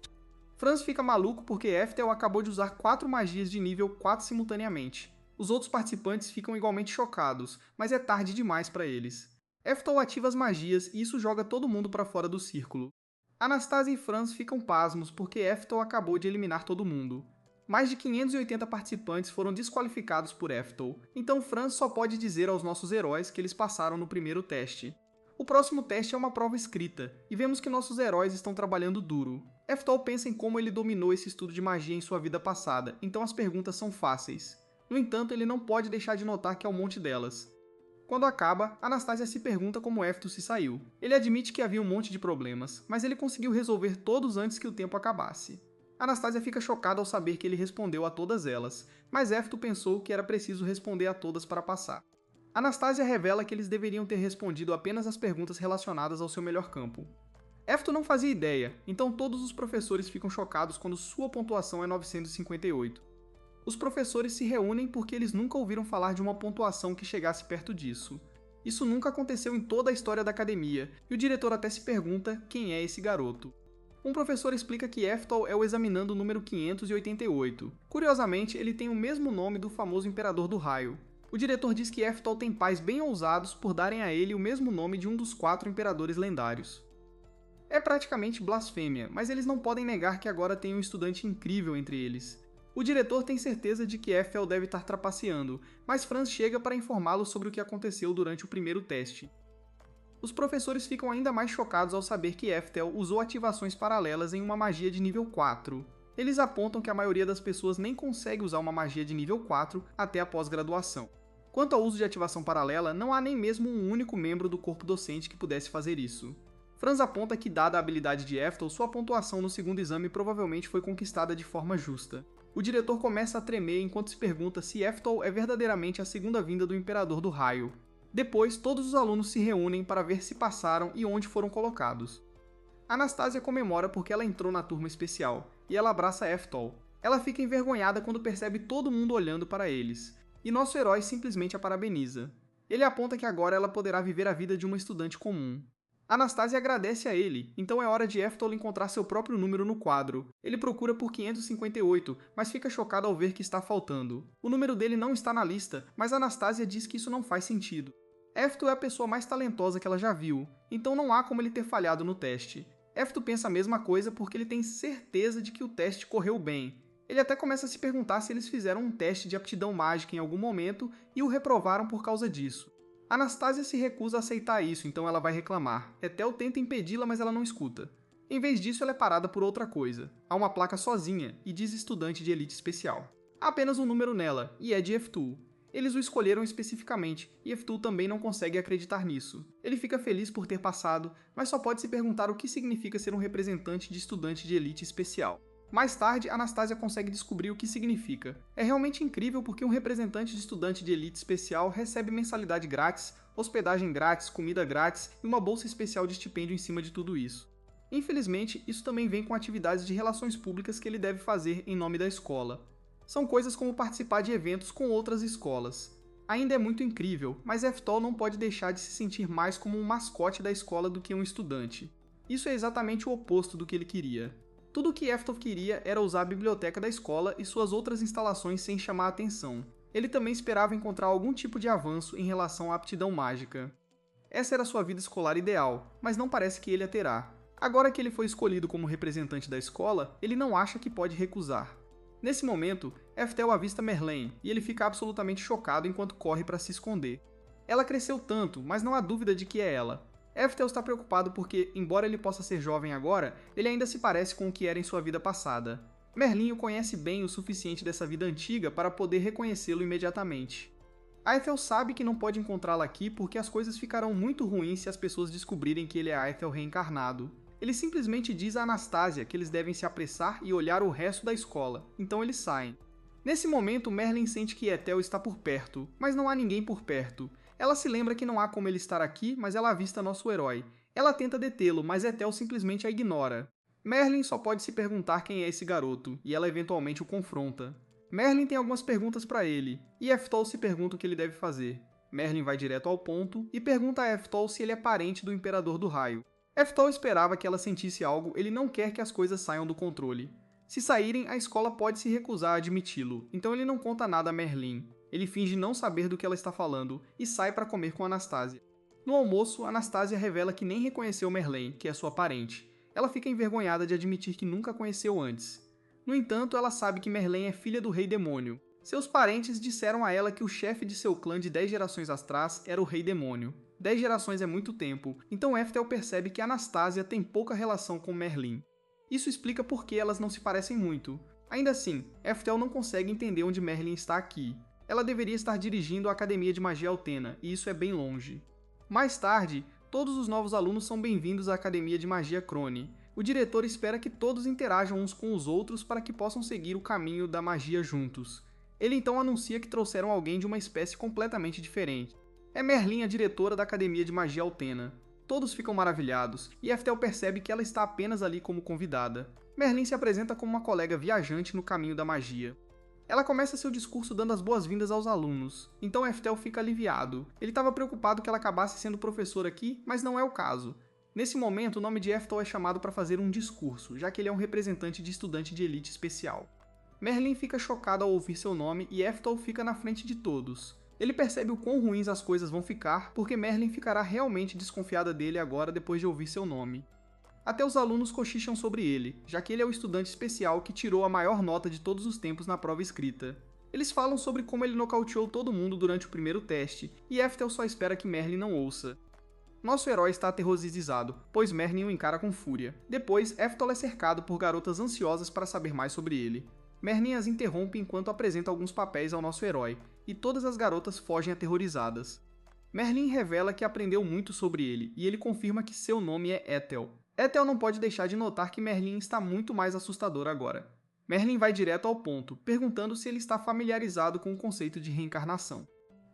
Franz fica maluco porque Eftel acabou de usar 4 magias de nível 4 simultaneamente. Os outros participantes ficam igualmente chocados, mas é tarde demais para eles. Eftel ativa as magias e isso joga todo mundo para fora do círculo. Anastasia e Franz ficam pasmos porque Eftel acabou de eliminar todo mundo. Mais de 580 participantes foram desqualificados por Eftel, então Franz só pode dizer aos nossos heróis que eles passaram no primeiro teste. O próximo teste é uma prova escrita, e vemos que nossos heróis estão trabalhando duro. Eftel pensa em como ele dominou esse estudo de magia em sua vida passada, então as perguntas são fáceis. No entanto, ele não pode deixar de notar que é um monte delas. Quando acaba, Anastasia se pergunta como Eftel se saiu. Ele admite que havia um monte de problemas, mas ele conseguiu resolver todos antes que o tempo acabasse. Anastasia fica chocada ao saber que ele respondeu a todas elas, mas Eftel pensou que era preciso responder a todas para passar. Anastasia revela que eles deveriam ter respondido apenas as perguntas relacionadas ao seu melhor campo. Eftel não fazia ideia, então todos os professores ficam chocados quando sua pontuação é 958. Os professores se reúnem porque eles nunca ouviram falar de uma pontuação que chegasse perto disso. Isso nunca aconteceu em toda a história da academia, e o diretor até se pergunta quem é esse garoto. Um professor explica que Eftel é o examinando número 588. Curiosamente, ele tem o mesmo nome do famoso Imperador do Raio. O diretor diz que Eftel tem pais bem ousados por darem a ele o mesmo nome de um dos 4 imperadores lendários. É praticamente blasfêmia, mas eles não podem negar que agora tem um estudante incrível entre eles. O diretor tem certeza de que Eftel deve estar trapaceando, mas Franz chega para informá-lo sobre o que aconteceu durante o primeiro teste. Os professores ficam ainda mais chocados ao saber que Eftel usou ativações paralelas em uma magia de nível 4. Eles apontam que a maioria das pessoas nem consegue usar uma magia de nível 4 até a pós-graduação. Quanto ao uso de ativação paralela, não há nem mesmo um único membro do corpo docente que pudesse fazer isso. Franz aponta que, dada a habilidade de Eftel, sua pontuação no segundo exame provavelmente foi conquistada de forma justa. O diretor começa a tremer enquanto se pergunta se Eftel é verdadeiramente a segunda vinda do Imperador do Raio. Depois, todos os alunos se reúnem para ver se passaram e onde foram colocados. Anastasia comemora porque ela entrou na turma especial, e ela abraça Eftel. Ela fica envergonhada quando percebe todo mundo olhando para eles, e nosso herói simplesmente a parabeniza. Ele aponta que agora ela poderá viver a vida de uma estudante comum. Anastasia agradece a ele, então é hora de Eftel encontrar seu próprio número no quadro. Ele procura por 558, mas fica chocado ao ver que está faltando. O número dele não está na lista, mas Anastasia diz que isso não faz sentido. Eftel é a pessoa mais talentosa que ela já viu, então não há como ele ter falhado no teste. Eftel pensa a mesma coisa porque ele tem certeza de que o teste correu bem. Ele até começa a se perguntar se eles fizeram um teste de aptidão mágica em algum momento e o reprovaram por causa disso. Anastasia se recusa a aceitar isso, então ela vai reclamar. Eftel tenta impedi-la, mas ela não escuta. Em vez disso, ela é parada por outra coisa. Há uma placa sozinha e diz estudante de elite especial. Há apenas um número nela, e é de Eftul. Eles o escolheram especificamente, e Eftul também não consegue acreditar nisso. Ele fica feliz por ter passado, mas só pode se perguntar o que significa ser um representante de estudante de elite especial. Mais tarde, Anastasia consegue descobrir o que significa. É realmente incrível porque um representante de estudante de elite especial recebe mensalidade grátis, hospedagem grátis, comida grátis e uma bolsa especial de estipêndio em cima de tudo isso. Infelizmente, isso também vem com atividades de relações públicas que ele deve fazer em nome da escola. São coisas como participar de eventos com outras escolas. Ainda é muito incrível, mas Eftul não pode deixar de se sentir mais como um mascote da escola do que um estudante. Isso é exatamente o oposto do que ele queria. Tudo o que Eftul queria era usar a biblioteca da escola e suas outras instalações sem chamar a atenção. Ele também esperava encontrar algum tipo de avanço em relação à aptidão mágica. Essa era sua vida escolar ideal, mas não parece que ele a terá. Agora que ele foi escolhido como representante da escola, ele não acha que pode recusar. Nesse momento, Eftul avista Merlin e ele fica absolutamente chocado enquanto corre para se esconder. Ela cresceu tanto, mas não há dúvida de que é ela. Eftul está preocupado porque, embora ele possa ser jovem agora, ele ainda se parece com o que era em sua vida passada. Merlin o conhece bem o suficiente dessa vida antiga para poder reconhecê-lo imediatamente. Aethel sabe que não pode encontrá-la aqui porque as coisas ficarão muito ruins se as pessoas descobrirem que ele é Aethel reencarnado. Ele simplesmente diz a Anastasia que eles devem se apressar e olhar o resto da escola, então eles saem. Nesse momento, Merlin sente que Ethel está por perto, mas não há ninguém por perto. Ela se lembra que não há como ele estar aqui, mas ela avista nosso herói. Ela tenta detê-lo, mas Ethel simplesmente a ignora. Merlin só pode se perguntar quem é esse garoto, e ela eventualmente o confronta. Merlin tem algumas perguntas para ele, e Eftul se pergunta o que ele deve fazer. Merlin vai direto ao ponto e pergunta a Eftul se ele é parente do Imperador do Raio. Eftul esperava que ela sentisse algo, ele não quer que as coisas saiam do controle. Se saírem, a escola pode se recusar a admiti-lo, então ele não conta nada a Merlin. Ele finge não saber do que ela está falando e sai para comer com Anastasia. No almoço, Anastasia revela que nem reconheceu Merlin, que é sua parente. Ela fica envergonhada de admitir que nunca a conheceu antes. No entanto, ela sabe que Merlin é filha do Rei Demônio. Seus parentes disseram a ela que o chefe de seu clã de 10 gerações atrás era o Rei Demônio. 10 gerações é muito tempo, então Eftul percebe que Anastasia tem pouca relação com Merlin. Isso explica por que elas não se parecem muito. Ainda assim, Eftul não consegue entender onde Merlin está aqui. Ela deveria estar dirigindo a Academia de Magia Altena, e isso é bem longe. Mais tarde, todos os novos alunos são bem-vindos à Academia de Magia Crone. O diretor espera que todos interajam uns com os outros para que possam seguir o caminho da magia juntos. Ele então anuncia que trouxeram alguém de uma espécie completamente diferente. É Merlin a diretora da Academia de Magia Altena. Todos ficam maravilhados, e Eftul percebe que ela está apenas ali como convidada. Merlin se apresenta como uma colega viajante no caminho da magia. Ela começa seu discurso dando as boas-vindas aos alunos, então Eftul fica aliviado. Ele estava preocupado que ela acabasse sendo professora aqui, mas não é o caso. Nesse momento, o nome de Eftul é chamado para fazer um discurso, já que ele é um representante de estudante de elite especial. Merlin fica chocado ao ouvir seu nome e Eftul fica na frente de todos. Ele percebe o quão ruins as coisas vão ficar, porque Merlin ficará realmente desconfiada dele agora depois de ouvir seu nome. Até os alunos cochicham sobre ele, já que ele é o estudante especial que tirou a maior nota de todos os tempos na prova escrita. Eles falam sobre como ele nocauteou todo mundo durante o primeiro teste, e Eftul só espera que Merlin não ouça. Nosso herói está aterrorizado, pois Merlin o encara com fúria. Depois, Eftul é cercado por garotas ansiosas para saber mais sobre ele. Merlin as interrompe enquanto apresenta alguns papéis ao nosso herói, e todas as garotas fogem aterrorizadas. Merlin revela que aprendeu muito sobre ele, e ele confirma que seu nome é Ethel. Ethel não pode deixar de notar que Merlin está muito mais assustador agora. Merlin vai direto ao ponto, perguntando se ele está familiarizado com o conceito de reencarnação.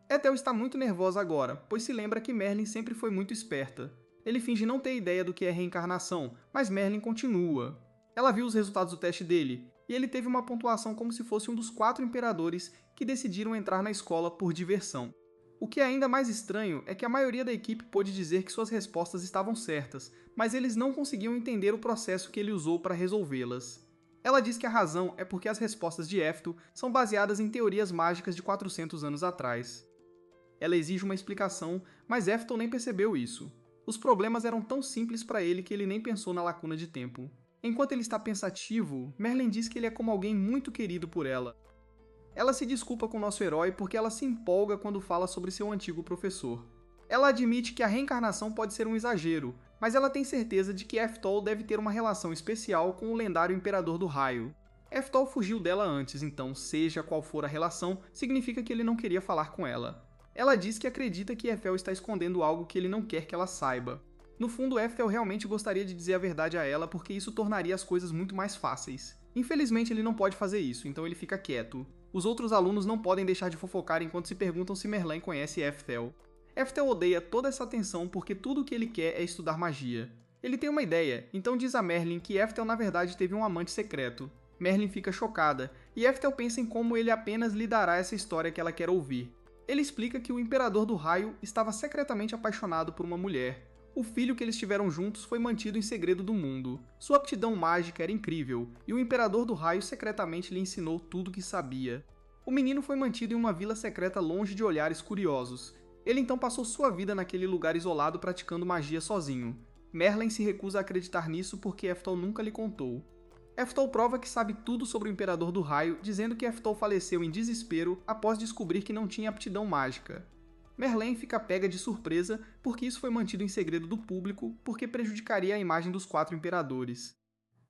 Ethel está muito nervosa agora, pois se lembra que Merlin sempre foi muito esperta. Ele finge não ter ideia do que é reencarnação, mas Merlin continua. Ela viu os resultados do teste dele, e ele teve uma pontuação como se fosse um dos 4 imperadores que decidiram entrar na escola por diversão. O que é ainda mais estranho é que a maioria da equipe pôde dizer que suas respostas estavam certas, mas eles não conseguiam entender o processo que ele usou para resolvê-las. Ela diz que a razão é porque as respostas de Eftul são baseadas em teorias mágicas de 400 anos atrás. Ela exige uma explicação, mas Eftul nem percebeu isso. Os problemas eram tão simples para ele que ele nem pensou na lacuna de tempo. Enquanto ele está pensativo, Merlin diz que ele é como alguém muito querido por ela. Ela se desculpa com nosso herói porque ela se empolga quando fala sobre seu antigo professor. Ela admite que a reencarnação pode ser um exagero, mas ela tem certeza de que Eftol deve ter uma relação especial com o lendário Imperador do Raio. Eftol fugiu dela antes, então, seja qual for a relação, significa que ele não queria falar com ela. Ela diz que acredita que Eftel está escondendo algo que ele não quer que ela saiba. No fundo, Eftel realmente gostaria de dizer a verdade a ela porque isso tornaria as coisas muito mais fáceis. Infelizmente, ele não pode fazer isso, então ele fica quieto. Os outros alunos não podem deixar de fofocar enquanto se perguntam se Merlin conhece Eftel. Eftel odeia toda essa atenção porque tudo o que ele quer é estudar magia. Ele tem uma ideia, então diz a Merlin que Eftel na verdade teve um amante secreto. Merlin fica chocada, e Eftel pensa em como ele apenas lhe dará essa história que ela quer ouvir. Ele explica que o Imperador do Raio estava secretamente apaixonado por uma mulher. O filho que eles tiveram juntos foi mantido em segredo do mundo. Sua aptidão mágica era incrível, e o Imperador do Raio secretamente lhe ensinou tudo o que sabia. O menino foi mantido em uma vila secreta longe de olhares curiosos. Ele então passou sua vida naquele lugar isolado praticando magia sozinho. Merlin se recusa a acreditar nisso porque Eftol nunca lhe contou. Eftol prova que sabe tudo sobre o Imperador do Raio, dizendo que Eftol faleceu em desespero após descobrir que não tinha aptidão mágica. Merlin fica pega de surpresa porque isso foi mantido em segredo do público porque prejudicaria a imagem dos 4 imperadores.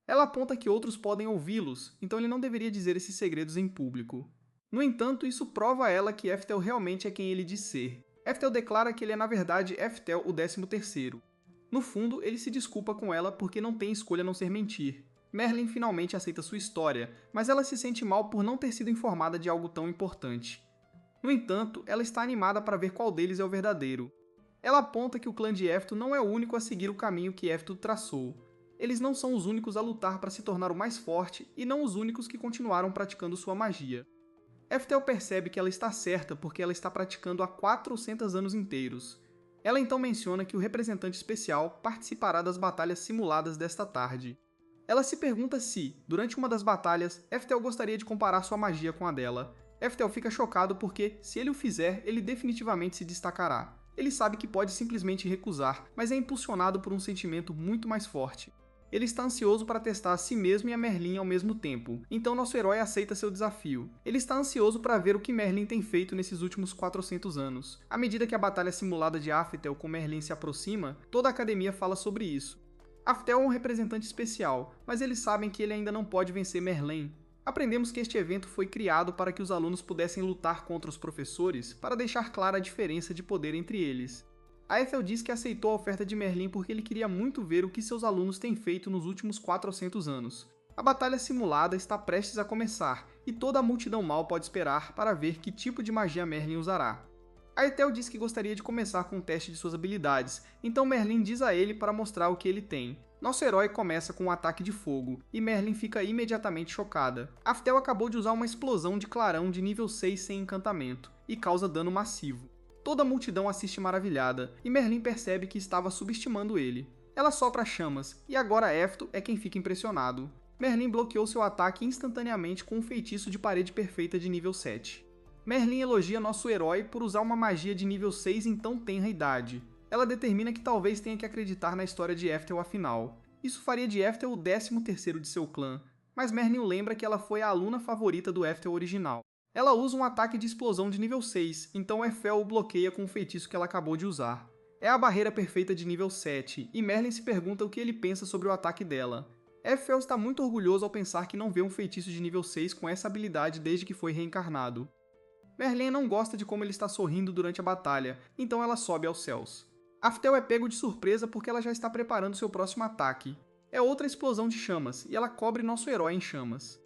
Ela aponta que outros podem ouvi-los, então ele não deveria dizer esses segredos em público. No entanto, isso prova a ela que Eftel realmente é quem ele diz ser. Eftel declara que ele é na verdade Eftel o 13º. No fundo, ele se desculpa com ela porque não tem escolha a não ser mentir. Merlin finalmente aceita sua história, mas ela se sente mal por não ter sido informada de algo tão importante. No entanto, ela está animada para ver qual deles é o verdadeiro. Ela aponta que o clã de Efto não é o único a seguir o caminho que Efto traçou. Eles não são os únicos a lutar para se tornar o mais forte e não os únicos que continuaram praticando sua magia. Eftel percebe que ela está certa porque ela está praticando há 400 anos inteiros. Ela então menciona que o representante especial participará das batalhas simuladas desta tarde. Ela se pergunta se, durante uma das batalhas, Eftel gostaria de comparar sua magia com a dela. Eftel fica chocado porque, se ele o fizer, ele definitivamente se destacará. Ele sabe que pode simplesmente recusar, mas é impulsionado por um sentimento muito mais forte. Ele está ansioso para testar a si mesmo e a Merlin ao mesmo tempo, então nosso herói aceita seu desafio. Ele está ansioso para ver o que Merlin tem feito nesses últimos 400 anos. À medida que a batalha simulada de Aftel com Merlin se aproxima, toda a academia fala sobre isso. Aftel é um representante especial, mas eles sabem que ele ainda não pode vencer Merlin. Aprendemos que este evento foi criado para que os alunos pudessem lutar contra os professores para deixar clara a diferença de poder entre eles. A Ethel diz que aceitou a oferta de Merlin porque ele queria muito ver o que seus alunos têm feito nos últimos 400 anos. A batalha simulada está prestes a começar, e toda a multidão mal pode esperar para ver que tipo de magia Merlin usará. A Ethel diz que gostaria de começar com um teste de suas habilidades, então Merlin diz a ele para mostrar o que ele tem. Nosso herói começa com um ataque de fogo, e Merlin fica imediatamente chocada. Aftel acabou de usar uma explosão de clarão de nível 6 sem encantamento, e causa dano massivo. Toda a multidão assiste maravilhada, e Merlin percebe que estava subestimando ele. Ela sopra chamas, e agora Efto é quem fica impressionado. Merlin bloqueou seu ataque instantaneamente com um feitiço de parede perfeita de nível 7. Merlin elogia nosso herói por usar uma magia de nível 6 em tão tenra idade. Ela determina que talvez tenha que acreditar na história de Eftel afinal. Isso faria de Eftel o 13º de seu clã, mas Merlin lembra que ela foi a aluna favorita do Eftel original. Ela usa um ataque de explosão de nível 6, então Eftel o bloqueia com o feitiço que ela acabou de usar. É a barreira perfeita de nível 7, e Merlin se pergunta o que ele pensa sobre o ataque dela. Eftel está muito orgulhoso ao pensar que não vê um feitiço de nível 6 com essa habilidade desde que foi reencarnado. Merlin não gosta de como ele está sorrindo durante a batalha, então ela sobe aos céus. Aftel é pego de surpresa porque ela já está preparando seu próximo ataque. É outra explosão de chamas, e ela cobre nosso herói em chamas.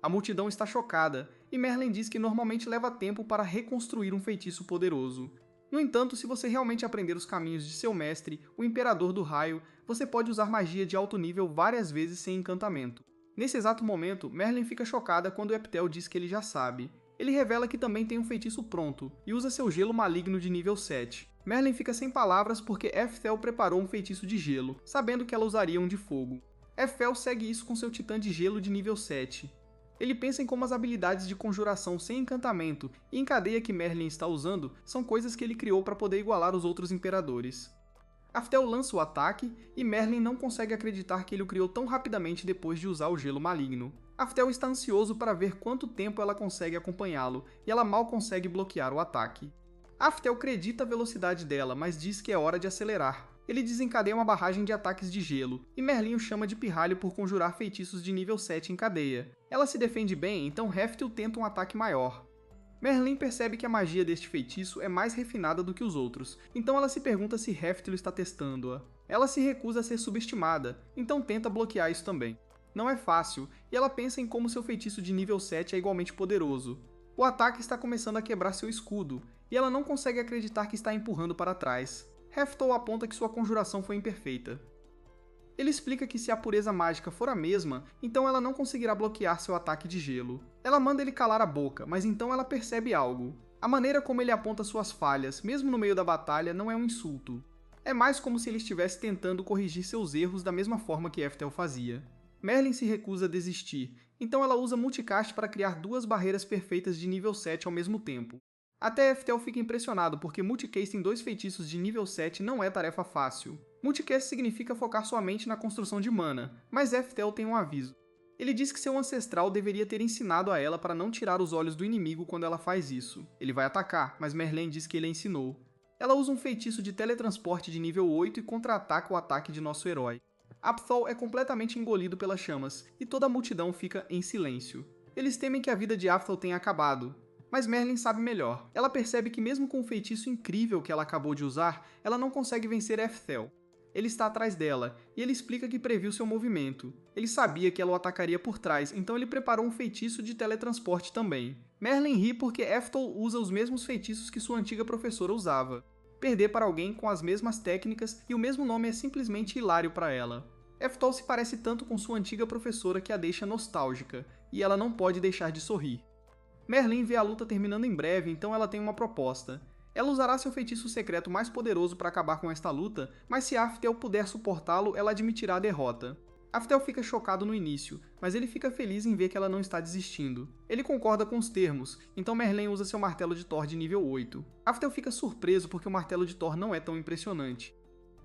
A multidão está chocada, e Merlin diz que normalmente leva tempo para reconstruir um feitiço poderoso. No entanto, se você realmente aprender os caminhos de seu mestre, o Imperador do Raio, você pode usar magia de alto nível várias vezes sem encantamento. Nesse exato momento, Merlin fica chocada quando Eftel diz que ele já sabe. Ele revela que também tem um feitiço pronto, e usa seu gelo maligno de nível 7. Merlin fica sem palavras porque Eftel preparou um feitiço de gelo, sabendo que ela usaria um de fogo. Eftel segue isso com seu titã de gelo de nível 7. Ele pensa em como as habilidades de conjuração sem encantamento e encadeia que Merlin está usando são coisas que ele criou para poder igualar os outros imperadores. Aftel lança o ataque, e Merlin não consegue acreditar que ele o criou tão rapidamente depois de usar o gelo maligno. Aftel está ansioso para ver quanto tempo ela consegue acompanhá-lo, e ela mal consegue bloquear o ataque. Aftel acredita a velocidade dela, mas diz que é hora de acelerar. Ele desencadeia uma barragem de ataques de gelo, e Merlin o chama de pirralho por conjurar feitiços de nível 7 em cadeia. Ela se defende bem, então Heftil tenta um ataque maior. Merlin percebe que a magia deste feitiço é mais refinada do que os outros, então ela se pergunta se Heftil está testando-a. Ela se recusa a ser subestimada, então tenta bloquear isso também. Não é fácil, e ela pensa em como seu feitiço de nível 7 é igualmente poderoso. O ataque está começando a quebrar seu escudo, e ela não consegue acreditar que está empurrando para trás. Heftil aponta que sua conjuração foi imperfeita. Ele explica que se a pureza mágica for a mesma, então ela não conseguirá bloquear seu ataque de gelo. Ela manda ele calar a boca, mas então ela percebe algo. A maneira como ele aponta suas falhas, mesmo no meio da batalha, não é um insulto. É mais como se ele estivesse tentando corrigir seus erros da mesma forma que Heftil fazia. Merlin se recusa a desistir, então ela usa Multicast para criar duas barreiras perfeitas de nível 7 ao mesmo tempo. Até Heftil fica impressionado porque Multicast em dois feitiços de nível 7 não é tarefa fácil. Multicast significa focar sua mente na construção de mana, mas Heftil tem um aviso. Ele diz que seu ancestral deveria ter ensinado a ela para não tirar os olhos do inimigo quando ela faz isso. Ele vai atacar, mas Merlin diz que ele a ensinou. Ela usa um feitiço de teletransporte de nível 8 e contra-ataca o ataque de nosso herói. Apthol é completamente engolido pelas chamas, e toda a multidão fica em silêncio. Eles temem que a vida de Apthol tenha acabado. Mas Merlin sabe melhor. Ela percebe que mesmo com o feitiço incrível que ela acabou de usar, ela não consegue vencer Heftel. Ele está atrás dela, e ele explica que previu seu movimento. Ele sabia que ela o atacaria por trás, então ele preparou um feitiço de teletransporte também. Merlin ri porque Heftel usa os mesmos feitiços que sua antiga professora usava. Perder para alguém com as mesmas técnicas e o mesmo nome é simplesmente hilário para ela. Heftel se parece tanto com sua antiga professora que a deixa nostálgica, e ela não pode deixar de sorrir. Merlin vê a luta terminando em breve, então ela tem uma proposta. Ela usará seu feitiço secreto mais poderoso para acabar com esta luta, mas se Aftel puder suportá-lo, ela admitirá a derrota. Aftel fica chocado no início, mas ele fica feliz em ver que ela não está desistindo. Ele concorda com os termos, então Merlin usa seu martelo de Thor de nível 8. Aftel fica surpreso porque o martelo de Thor não é tão impressionante.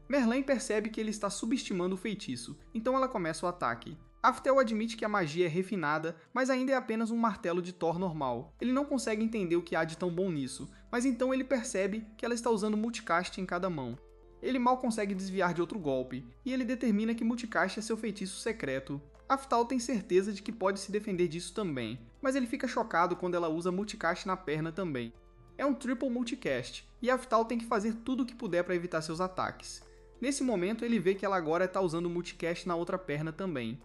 Merlin percebe que ele está subestimando o feitiço, então ela começa o ataque. Aftel admite que a magia é refinada, mas ainda é apenas um martelo de Thor normal. Ele não consegue entender o que há de tão bom nisso, mas então ele percebe que ela está usando multicast em cada mão. Ele mal consegue desviar de outro golpe, e ele determina que multicast é seu feitiço secreto. Aftal tem certeza de que pode se defender disso também, mas ele fica chocado quando ela usa multicast na perna também. É um triple multicast, e Aftal tem que fazer tudo o que puder para evitar seus ataques. Nesse momento ele vê que ela agora está usando multicast na outra perna também.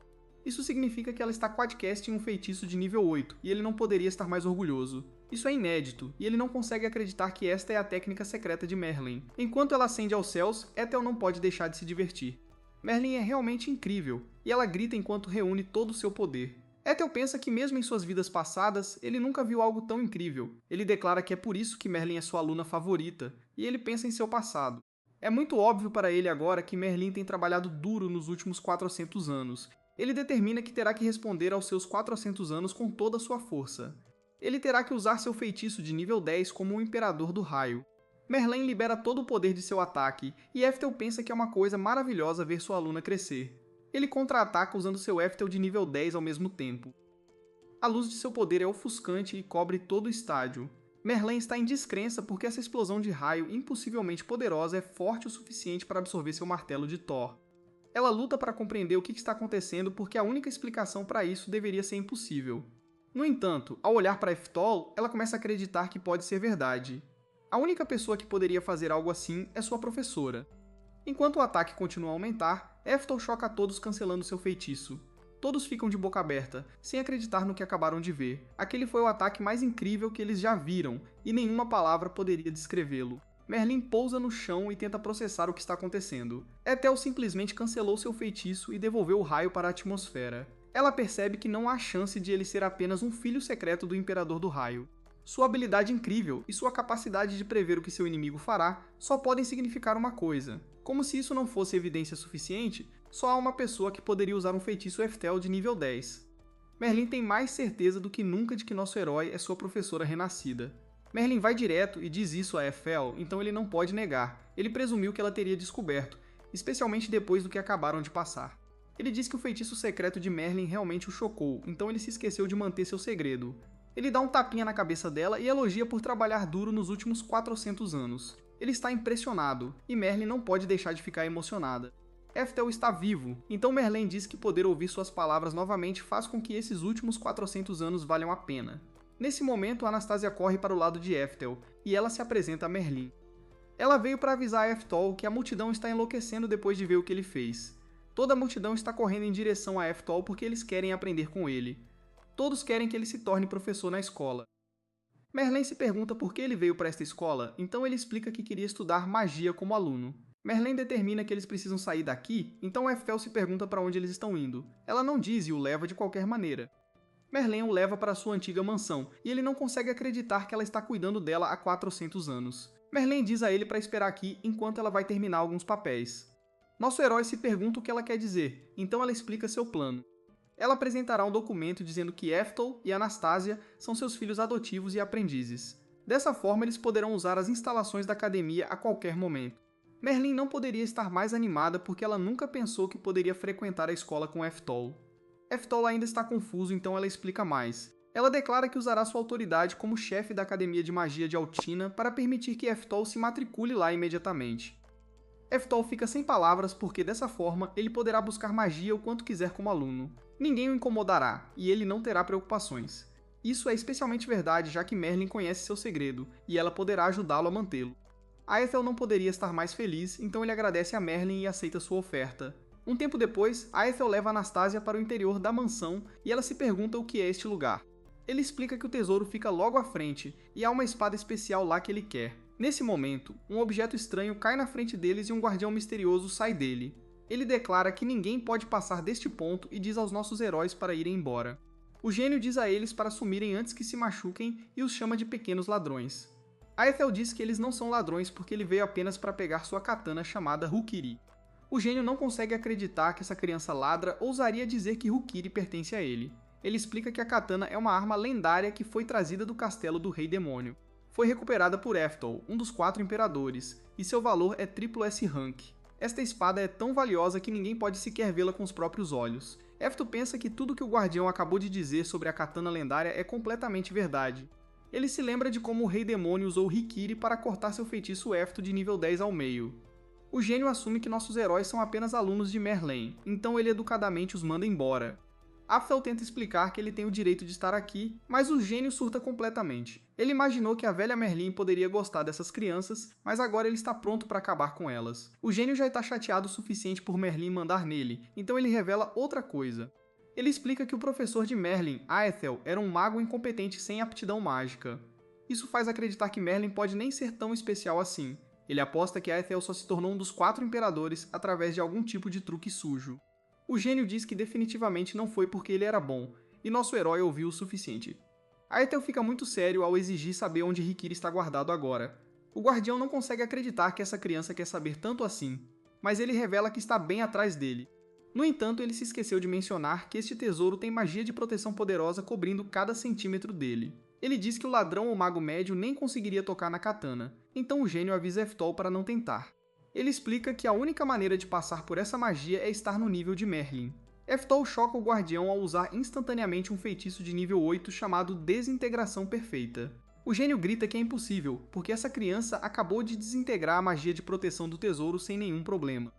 Isso significa que ela está quadcast em um feitiço de nível 8, e ele não poderia estar mais orgulhoso. Isso é inédito, e ele não consegue acreditar que esta é a técnica secreta de Merlin. Enquanto ela ascende aos céus, Ethel não pode deixar de se divertir. Merlin é realmente incrível, e ela grita enquanto reúne todo o seu poder. Ethel pensa que mesmo em suas vidas passadas, ele nunca viu algo tão incrível. Ele declara que é por isso que Merlin é sua aluna favorita, e ele pensa em seu passado. É muito óbvio para ele agora que Merlin tem trabalhado duro nos últimos 400 anos, ele determina que terá que responder aos seus 400 anos com toda a sua força. Ele terá que usar seu feitiço de nível 10 como o Imperador do Raio. Merlin libera todo o poder de seu ataque, e Heftel pensa que é uma coisa maravilhosa ver sua aluna crescer. Ele contra-ataca usando seu Heftel de nível 10 ao mesmo tempo. A luz de seu poder é ofuscante e cobre todo o estádio. Merlin está em descrença porque essa explosão de raio impossivelmente poderosa é forte o suficiente para absorver seu martelo de Thor. Ela luta para compreender o que está acontecendo porque a única explicação para isso deveria ser impossível. No entanto, ao olhar para Heftel, ela começa a acreditar que pode ser verdade. A única pessoa que poderia fazer algo assim é sua professora. Enquanto o ataque continua a aumentar, Heftel choca a todos cancelando seu feitiço. Todos ficam de boca aberta, sem acreditar no que acabaram de ver. Aquele foi o ataque mais incrível que eles já viram, e nenhuma palavra poderia descrevê-lo. Merlin pousa no chão e tenta processar o que está acontecendo. Ethel simplesmente cancelou seu feitiço e devolveu o raio para a atmosfera. Ela percebe que não há chance de ele ser apenas um filho secreto do Imperador do Raio. Sua habilidade incrível e sua capacidade de prever o que seu inimigo fará só podem significar uma coisa. Como se isso não fosse evidência suficiente, só há uma pessoa que poderia usar um feitiço Heftel de nível 10. Merlin tem mais certeza do que nunca de que nosso herói é sua professora renascida. Merlin vai direto e diz isso a Ethel, então ele não pode negar. Ele presumiu que ela teria descoberto, especialmente depois do que acabaram de passar. Ele diz que o feitiço secreto de Merlin realmente o chocou, então ele se esqueceu de manter seu segredo. Ele dá um tapinha na cabeça dela e elogia por trabalhar duro nos últimos 400 anos. Ele está impressionado, e Merlin não pode deixar de ficar emocionada. Eftel está vivo, então Merlin diz que poder ouvir suas palavras novamente faz com que esses últimos 400 anos valham a pena. Nesse momento, Anastasia corre para o lado de Eftel, e ela se apresenta a Merlin. Ela veio para avisar Eftel que a multidão está enlouquecendo depois de ver o que ele fez. Toda a multidão está correndo em direção a Eftel porque eles querem aprender com ele. Todos querem que ele se torne professor na escola. Merlin se pergunta por que ele veio para esta escola, então ele explica que queria estudar magia como aluno. Merlin determina que eles precisam sair daqui, então Eftel se pergunta para onde eles estão indo. Ela não diz e o leva de qualquer maneira. Merlin o leva para sua antiga mansão, e ele não consegue acreditar que ela está cuidando dela há 400 anos. Merlin diz a ele para esperar aqui enquanto ela vai terminar alguns papéis. Nosso herói se pergunta o que ela quer dizer, então ela explica seu plano. Ela apresentará um documento dizendo que Eftel e Anastasia são seus filhos adotivos e aprendizes. Dessa forma, eles poderão usar as instalações da academia a qualquer momento. Merlin não poderia estar mais animada porque ela nunca pensou que poderia frequentar a escola com Eftel. Eftel ainda está confuso, então ela explica mais. Ela declara que usará sua autoridade como chefe da Academia de Magia de Altina para permitir que Eftel se matricule lá imediatamente. Eftel fica sem palavras porque, dessa forma, ele poderá buscar magia o quanto quiser como aluno. Ninguém o incomodará, e ele não terá preocupações. Isso é especialmente verdade já que Merlin conhece seu segredo, e ela poderá ajudá-lo a mantê-lo. Aethel não poderia estar mais feliz, então ele agradece a Merlin e aceita sua oferta. Um tempo depois, Aethel leva Anastasia para o interior da mansão e ela se pergunta o que é este lugar. Ele explica que o tesouro fica logo à frente, e há uma espada especial lá que ele quer. Nesse momento, um objeto estranho cai na frente deles e um guardião misterioso sai dele. Ele declara que ninguém pode passar deste ponto e diz aos nossos heróis para irem embora. O gênio diz a eles para sumirem antes que se machuquem e os chama de pequenos ladrões. Aethel diz que eles não são ladrões porque ele veio apenas para pegar sua katana chamada Hukiri. O gênio não consegue acreditar que essa criança ladra ousaria dizer que Hukiri pertence a ele. Ele explica que a katana é uma arma lendária que foi trazida do castelo do Rei Demônio. Foi recuperada por Eftel, um dos 4 imperadores, e seu valor é triplo S rank. Esta espada é tão valiosa que ninguém pode sequer vê-la com os próprios olhos. Eftel pensa que tudo que o guardião acabou de dizer sobre a katana lendária é completamente verdade. Ele se lembra de como o Rei Demônio usou Hikiri para cortar seu feitiço Eftel de nível 10 ao meio. O gênio assume que nossos heróis são apenas alunos de Merlin, então ele educadamente os manda embora. Aftel tenta explicar que ele tem o direito de estar aqui, mas o gênio surta completamente. Ele imaginou que a velha Merlin poderia gostar dessas crianças, mas agora ele está pronto para acabar com elas. O gênio já está chateado o suficiente por Merlin mandar nele, então ele revela outra coisa. Ele explica que o professor de Merlin, Aethel, era um mago incompetente sem aptidão mágica. Isso faz acreditar que Merlin pode nem ser tão especial assim. Ele aposta que Aethel só se tornou um dos 4 imperadores através de algum tipo de truque sujo. O gênio diz que definitivamente não foi porque ele era bom, e nosso herói ouviu o suficiente. Aethel fica muito sério ao exigir saber onde Hikiri está guardado agora. O guardião não consegue acreditar que essa criança quer saber tanto assim, mas ele revela que está bem atrás dele. No entanto, ele se esqueceu de mencionar que este tesouro tem magia de proteção poderosa cobrindo cada centímetro dele. Ele diz que o ladrão ou mago médio nem conseguiria tocar na katana, então o gênio avisa Eftel para não tentar. Ele explica que a única maneira de passar por essa magia é estar no nível de Merlin. Eftel choca o guardião ao usar instantaneamente um feitiço de nível 8 chamado Desintegração Perfeita. O gênio grita que é impossível, porque essa criança acabou de desintegrar a magia de proteção do tesouro sem nenhum problema.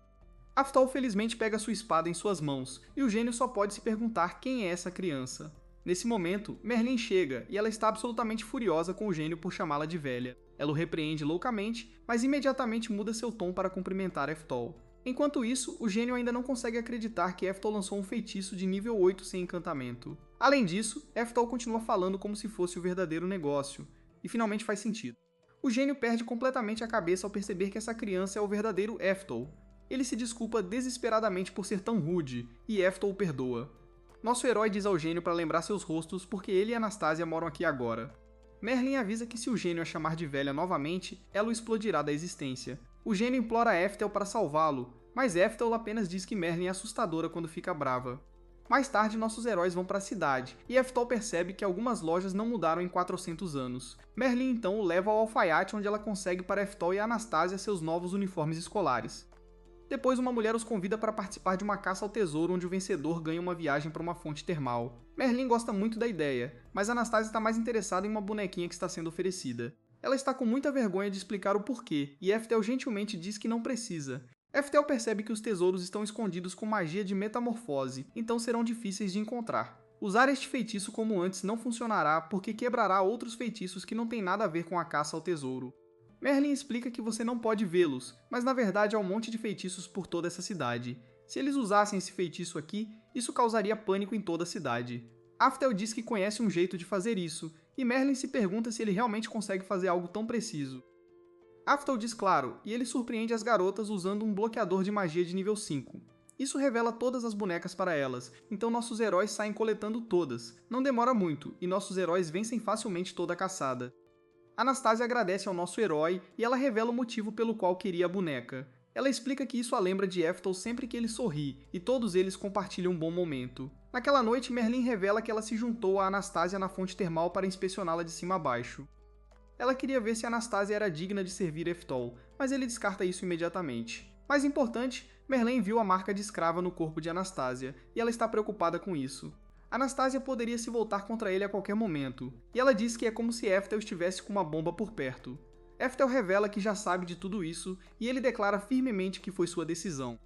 Aftal felizmente pega sua espada em suas mãos, e o gênio só pode se perguntar quem é essa criança. Nesse momento, Merlin chega e ela está absolutamente furiosa com o gênio por chamá-la de velha. Ela o repreende loucamente, mas imediatamente muda seu tom para cumprimentar Eftel. Enquanto isso, o gênio ainda não consegue acreditar que Eftel lançou um feitiço de nível 8 sem encantamento. Além disso, Eftel continua falando como se fosse o verdadeiro negócio, e finalmente faz sentido. O gênio perde completamente a cabeça ao perceber que essa criança é o verdadeiro Eftel. Ele se desculpa desesperadamente por ser tão rude, e Eftel o perdoa. Nosso herói diz ao gênio para lembrar seus rostos porque ele e Anastasia moram aqui agora. Merlin avisa que se o gênio a chamar de velha novamente, ela o explodirá da existência. O gênio implora Eftel para salvá-lo, mas Eftel apenas diz que Merlin é assustadora quando fica brava. Mais tarde, nossos heróis vão para a cidade, e Eftel percebe que algumas lojas não mudaram em 400 anos. Merlin então o leva ao alfaiate onde ela consegue para Eftel e Anastasia seus novos uniformes escolares. Depois, uma mulher os convida para participar de uma caça ao tesouro onde o vencedor ganha uma viagem para uma fonte termal. Merlin gosta muito da ideia, mas Anastasia está mais interessada em uma bonequinha que está sendo oferecida. Ela está com muita vergonha de explicar o porquê, e Eftel gentilmente diz que não precisa. Eftel percebe que os tesouros estão escondidos com magia de metamorfose, então serão difíceis de encontrar. Usar este feitiço como antes não funcionará porque quebrará outros feitiços que não têm nada a ver com a caça ao tesouro. Merlin explica que você não pode vê-los, mas na verdade há um monte de feitiços por toda essa cidade. Se eles usassem esse feitiço aqui, isso causaria pânico em toda a cidade. Aftel diz que conhece um jeito de fazer isso, e Merlin se pergunta se ele realmente consegue fazer algo tão preciso. Aftel diz claro, e ele surpreende as garotas usando um bloqueador de magia de nível 5. Isso revela todas as bonecas para elas, então nossos heróis saem coletando todas. Não demora muito, e nossos heróis vencem facilmente toda a caçada. Anastasia agradece ao nosso herói e ela revela o motivo pelo qual queria a boneca. Ela explica que isso a lembra de Eftel sempre que ele sorri, e todos eles compartilham um bom momento. Naquela noite, Merlin revela que ela se juntou a Anastasia na fonte termal para inspecioná-la de cima a baixo. Ela queria ver se Anastasia era digna de servir Eftol, mas ele descarta isso imediatamente. Mais importante, Merlin viu a marca de escrava no corpo de Anastasia, e ela está preocupada com isso. Anastasia poderia se voltar contra ele a qualquer momento, e ela diz que é como se Eftel estivesse com uma bomba por perto. Eftel revela que já sabe de tudo isso, e ele declara firmemente que foi sua decisão.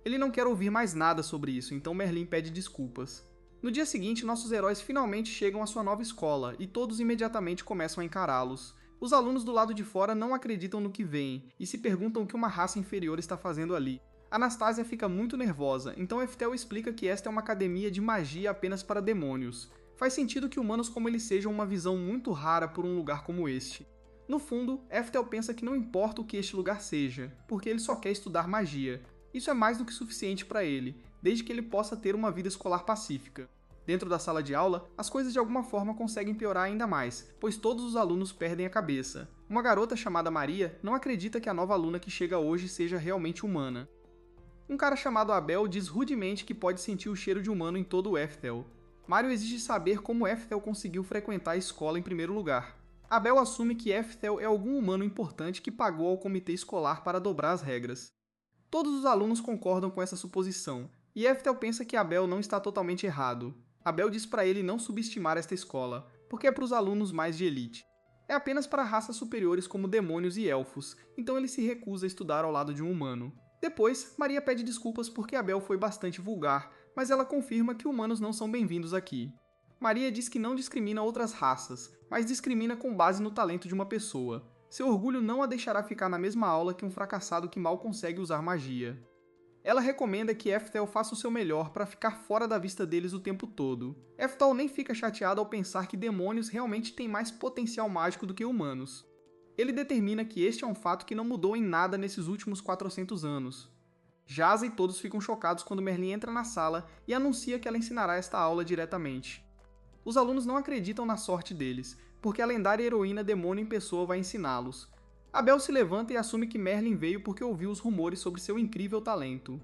Ele não quer ouvir mais nada sobre isso, então Merlin pede desculpas. No dia seguinte, nossos heróis finalmente chegam à sua nova escola, e todos imediatamente começam a encará-los. Os alunos do lado de fora não acreditam no que veem, e se perguntam o que uma raça inferior está fazendo ali. Anastasia fica muito nervosa, então Eftel explica que esta é uma academia de magia apenas para demônios. Faz sentido que humanos como ele sejam uma visão muito rara por um lugar como este. No fundo, Eftel pensa que não importa o que este lugar seja, porque ele só quer estudar magia. Isso é mais do que suficiente para ele, desde que ele possa ter uma vida escolar pacífica. Dentro da sala de aula, as coisas de alguma forma conseguem piorar ainda mais, pois todos os alunos perdem a cabeça. Uma garota chamada Maria não acredita que a nova aluna que chega hoje seja realmente humana. Um cara chamado Abel diz rudemente que pode sentir o cheiro de humano em todo o Eftel. Mario exige saber como Eftel conseguiu frequentar a escola em primeiro lugar. Abel assume que Eftel é algum humano importante que pagou ao comitê escolar para dobrar as regras. Todos os alunos concordam com essa suposição, e Eftel pensa que Abel não está totalmente errado. Abel diz para ele não subestimar esta escola, porque é para os alunos mais de elite. É apenas para raças superiores como demônios e elfos, então ele se recusa a estudar ao lado de um humano. Depois, Maria pede desculpas porque Abel foi bastante vulgar, mas ela confirma que humanos não são bem-vindos aqui. Maria diz que não discrimina outras raças, mas discrimina com base no talento de uma pessoa. Seu orgulho não a deixará ficar na mesma aula que um fracassado que mal consegue usar magia. Ela recomenda que Eftel faça o seu melhor para ficar fora da vista deles o tempo todo. Eftel nem fica chateado ao pensar que demônios realmente têm mais potencial mágico do que humanos. Ele determina que este é um fato que não mudou em nada nesses últimos 400 anos. Jaza e todos ficam chocados quando Merlin entra na sala e anuncia que ela ensinará esta aula diretamente. Os alunos não acreditam na sorte deles, porque a lendária heroína demônio em pessoa vai ensiná-los. Abel se levanta e assume que Merlin veio porque ouviu os rumores sobre seu incrível talento.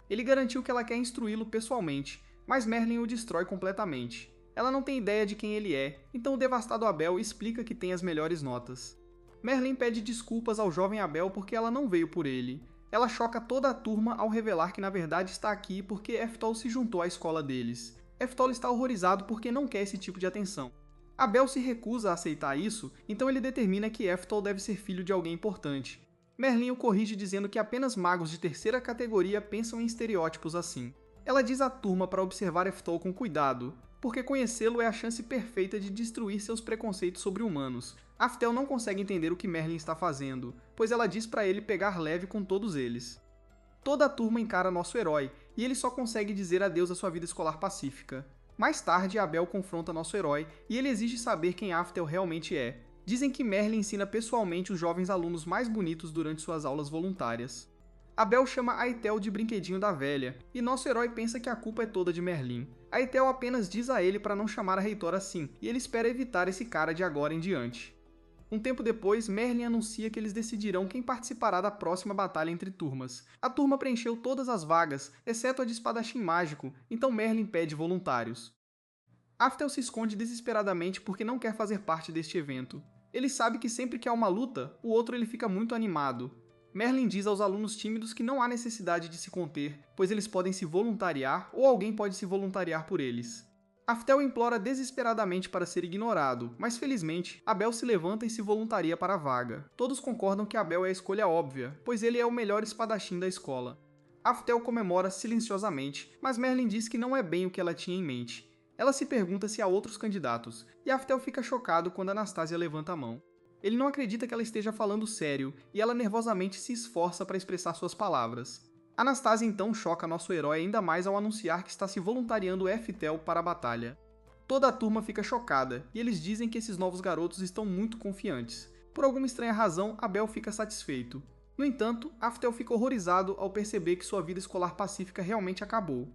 Ele garantiu que ela quer instruí-lo pessoalmente, mas Merlin o destrói completamente. Ela não tem ideia de quem ele é, então o devastado Abel explica que tem as melhores notas. Merlin pede desculpas ao jovem Abel porque ela não veio por ele. Ela choca toda a turma ao revelar que na verdade está aqui porque Eftol se juntou à escola deles. Eftol está horrorizado porque não quer esse tipo de atenção. Abel se recusa a aceitar isso, então ele determina que Eftol deve ser filho de alguém importante. Merlin o corrige dizendo que apenas magos de terceira categoria pensam em estereótipos assim. Ela diz à turma para observar Eftol com cuidado, porque conhecê-lo é a chance perfeita de destruir seus preconceitos sobre humanos. Aftel não consegue entender o que Merlin está fazendo, pois ela diz para ele pegar leve com todos eles. Toda a turma encara nosso herói, e ele só consegue dizer adeus à sua vida escolar pacífica. Mais tarde, Abel confronta nosso herói, e ele exige saber quem Aftel realmente é. Dizem que Merlin ensina pessoalmente os jovens alunos mais bonitos durante suas aulas voluntárias. Abel chama Aitel de brinquedinho da velha, e nosso herói pensa que a culpa é toda de Merlin. Aitel apenas diz a ele para não chamar a reitora assim, e ele espera evitar esse cara de agora em diante. Um tempo depois, Merlin anuncia que eles decidirão quem participará da próxima batalha entre turmas. A turma preencheu todas as vagas, exceto a de espadachim mágico, então Merlin pede voluntários. Aftel se esconde desesperadamente porque não quer fazer parte deste evento. Ele sabe que sempre que há uma luta, o outro ele fica muito animado. Merlin diz aos alunos tímidos que não há necessidade de se conter, pois eles podem se voluntariar ou alguém pode se voluntariar por eles. Aftel implora desesperadamente para ser ignorado, mas felizmente, Abel se levanta e se voluntaria para a vaga. Todos concordam que Abel é a escolha óbvia, pois ele é o melhor espadachim da escola. Aftel comemora silenciosamente, mas Merlin diz que não é bem o que ela tinha em mente. Ela se pergunta se há outros candidatos, e Aftel fica chocado quando Anastasia levanta a mão. Ele não acredita que ela esteja falando sério, e ela nervosamente se esforça para expressar suas palavras. Anastasia então choca nosso herói ainda mais ao anunciar que está se voluntariando Eftel para a batalha. Toda a turma fica chocada, e eles dizem que esses novos garotos estão muito confiantes. Por alguma estranha razão, Abel fica satisfeito. No entanto, Aftel fica horrorizado ao perceber que sua vida escolar pacífica realmente acabou.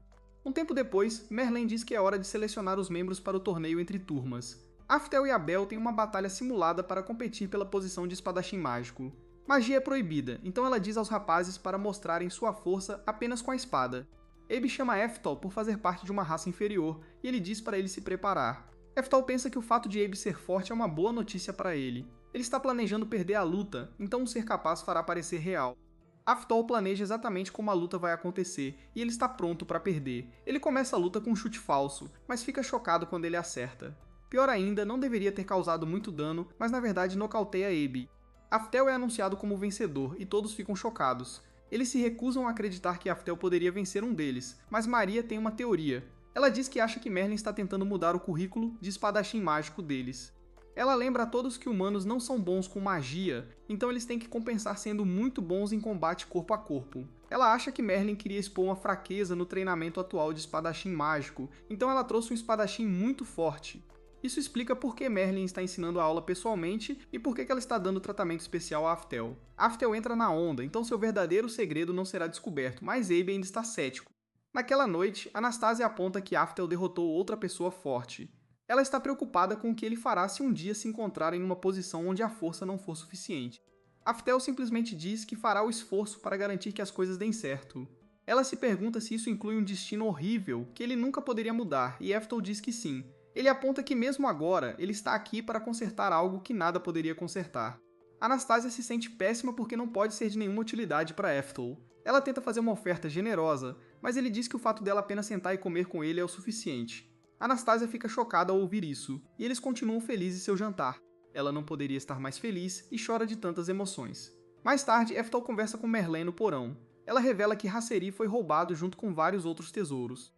Um tempo depois, Merlin diz que é hora de selecionar os membros para o torneio entre turmas. Aftel e Abel têm uma batalha simulada para competir pela posição de espadachim mágico. Magia é proibida, então ela diz aos rapazes para mostrarem sua força apenas com a espada. Abe chama Eftal por fazer parte de uma raça inferior, e ele diz para ele se preparar. Eftal pensa que o fato de Abe ser forte é uma boa notícia para ele. Ele está planejando perder a luta, então um ser capaz fará parecer real. Aftal planeja exatamente como a luta vai acontecer, e ele está pronto para perder. Ele começa a luta com um chute falso, mas fica chocado quando ele acerta. Pior ainda, não deveria ter causado muito dano, mas na verdade nocauteia Abe. Aftel é anunciado como vencedor, e todos ficam chocados. Eles se recusam a acreditar que Aftel poderia vencer um deles, mas Maria tem uma teoria. Ela diz que acha que Merlin está tentando mudar o currículo de espadachim mágico deles. Ela lembra a todos que humanos não são bons com magia, então eles têm que compensar sendo muito bons em combate corpo a corpo. Ela acha que Merlin queria expor uma fraqueza no treinamento atual de espadachim mágico, então ela trouxe um espadachim muito forte. Isso explica por que Merlin está ensinando a aula pessoalmente e por que ela está dando tratamento especial a Aftel. Aftel entra na onda, então seu verdadeiro segredo não será descoberto, mas Abe ainda está cético. Naquela noite, Anastasia aponta que Aftel derrotou outra pessoa forte. Ela está preocupada com o que ele fará se um dia se encontrarem em uma posição onde a força não for suficiente. Aftel simplesmente diz que fará o esforço para garantir que as coisas deem certo. Ela se pergunta se isso inclui um destino horrível que ele nunca poderia mudar, e Aftel diz que sim. Ele aponta que mesmo agora, ele está aqui para consertar algo que nada poderia consertar. Anastasia se sente péssima porque não pode ser de nenhuma utilidade para Eftel. Ela tenta fazer uma oferta generosa, mas ele diz que o fato dela apenas sentar e comer com ele é o suficiente. Anastasia fica chocada ao ouvir isso, e eles continuam felizes em seu jantar. Ela não poderia estar mais feliz e chora de tantas emoções. Mais tarde, Eftel conversa com Merlin no porão. Ela revela que Hasseri foi roubado junto com vários outros tesouros.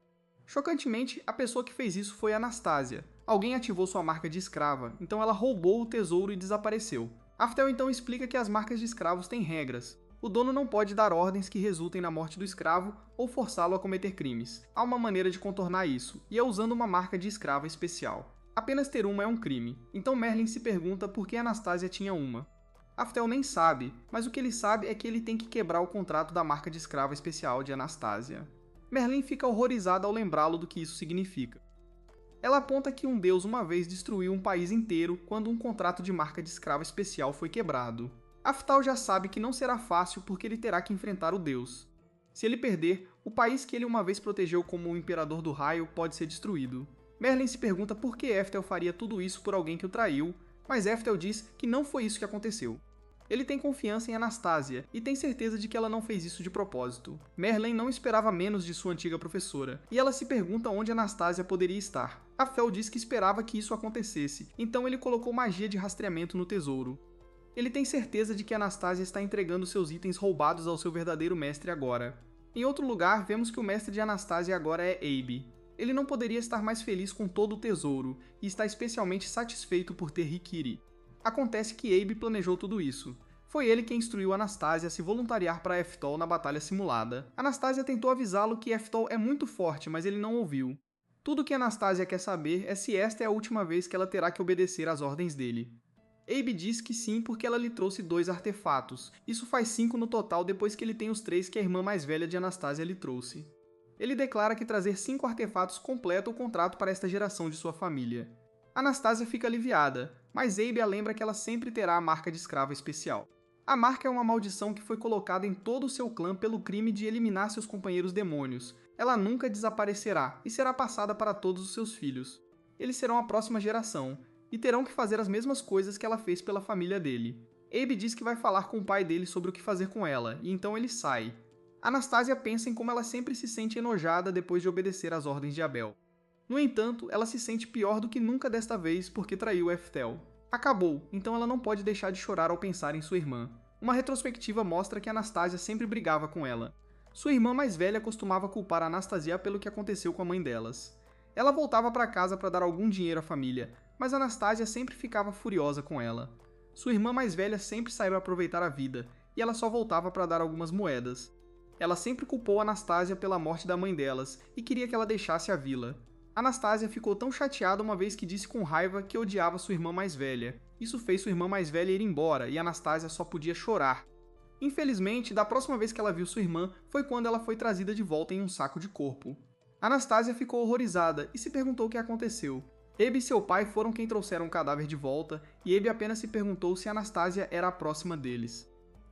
Chocantemente, a pessoa que fez isso foi Anastasia. Alguém ativou sua marca de escrava, então ela roubou o tesouro e desapareceu. Aftel então explica que as marcas de escravos têm regras. O dono não pode dar ordens que resultem na morte do escravo ou forçá-lo a cometer crimes. Há uma maneira de contornar isso, e é usando uma marca de escrava especial. Apenas ter uma é um crime, então Merlin se pergunta por que Anastasia tinha uma. Aftel nem sabe, mas o que ele sabe é que ele tem que quebrar o contrato da marca de escrava especial de Anastasia. Merlin fica horrorizada ao lembrá-lo do que isso significa. Ela aponta que um deus uma vez destruiu um país inteiro quando um contrato de marca de escrava especial foi quebrado. Aftal já sabe que não será fácil porque ele terá que enfrentar o deus. Se ele perder, o país que ele uma vez protegeu como o Imperador do Raio pode ser destruído. Merlin se pergunta por que Eftel faria tudo isso por alguém que o traiu, mas Eftel diz que não foi isso que aconteceu. Ele tem confiança em Anastasia e tem certeza de que ela não fez isso de propósito. Merlin não esperava menos de sua antiga professora, e ela se pergunta onde Anastasia poderia estar. Aftel diz que esperava que isso acontecesse, então ele colocou magia de rastreamento no tesouro. Ele tem certeza de que Anastasia está entregando seus itens roubados ao seu verdadeiro mestre agora. Em outro lugar, vemos que o mestre de Anastasia agora é Abe. Ele não poderia estar mais feliz com todo o tesouro, e está especialmente satisfeito por ter Rikiri. Acontece que Abe planejou tudo isso. Foi ele quem instruiu Anastasia a se voluntariar para Eftal na batalha simulada. Anastasia tentou avisá-lo que Eftal é muito forte, mas ele não ouviu. Tudo que Anastasia quer saber é se esta é a última vez que ela terá que obedecer às ordens dele. Abe diz que sim porque ela lhe trouxe 2 artefatos. Isso faz 5 no total depois que ele tem os 3 que a irmã mais velha de Anastasia lhe trouxe. Ele declara que trazer 5 artefatos completa o contrato para esta geração de sua família. Anastasia fica aliviada, mas Abe a lembra que ela sempre terá a marca de escrava especial. A marca é uma maldição que foi colocada em todo o seu clã pelo crime de eliminar seus companheiros demônios. Ela nunca desaparecerá e será passada para todos os seus filhos. Eles serão a próxima geração, e terão que fazer as mesmas coisas que ela fez pela família dele. Abe diz que vai falar com o pai dele sobre o que fazer com ela, e então ele sai. Anastasia pensa em como ela sempre se sente enojada depois de obedecer às ordens de Abel. No entanto, ela se sente pior do que nunca desta vez porque traiu Eftel. Acabou, então ela não pode deixar de chorar ao pensar em sua irmã. Uma retrospectiva mostra que Anastasia sempre brigava com ela. Sua irmã mais velha costumava culpar Anastasia pelo que aconteceu com a mãe delas. Ela voltava para casa para dar algum dinheiro à família, mas Anastasia sempre ficava furiosa com ela. Sua irmã mais velha sempre saiu a aproveitar a vida, e ela só voltava para dar algumas moedas. Ela sempre culpou Anastasia pela morte da mãe delas e queria que ela deixasse a vila. Anastasia ficou tão chateada uma vez que disse com raiva que odiava sua irmã mais velha. Isso fez sua irmã mais velha ir embora e Anastasia só podia chorar. Infelizmente, da próxima vez que ela viu sua irmã foi quando ela foi trazida de volta em um saco de corpo. Anastasia ficou horrorizada e se perguntou o que aconteceu. Abe e seu pai foram quem trouxeram o cadáver de volta e Abe apenas se perguntou se Anastasia era a próxima deles.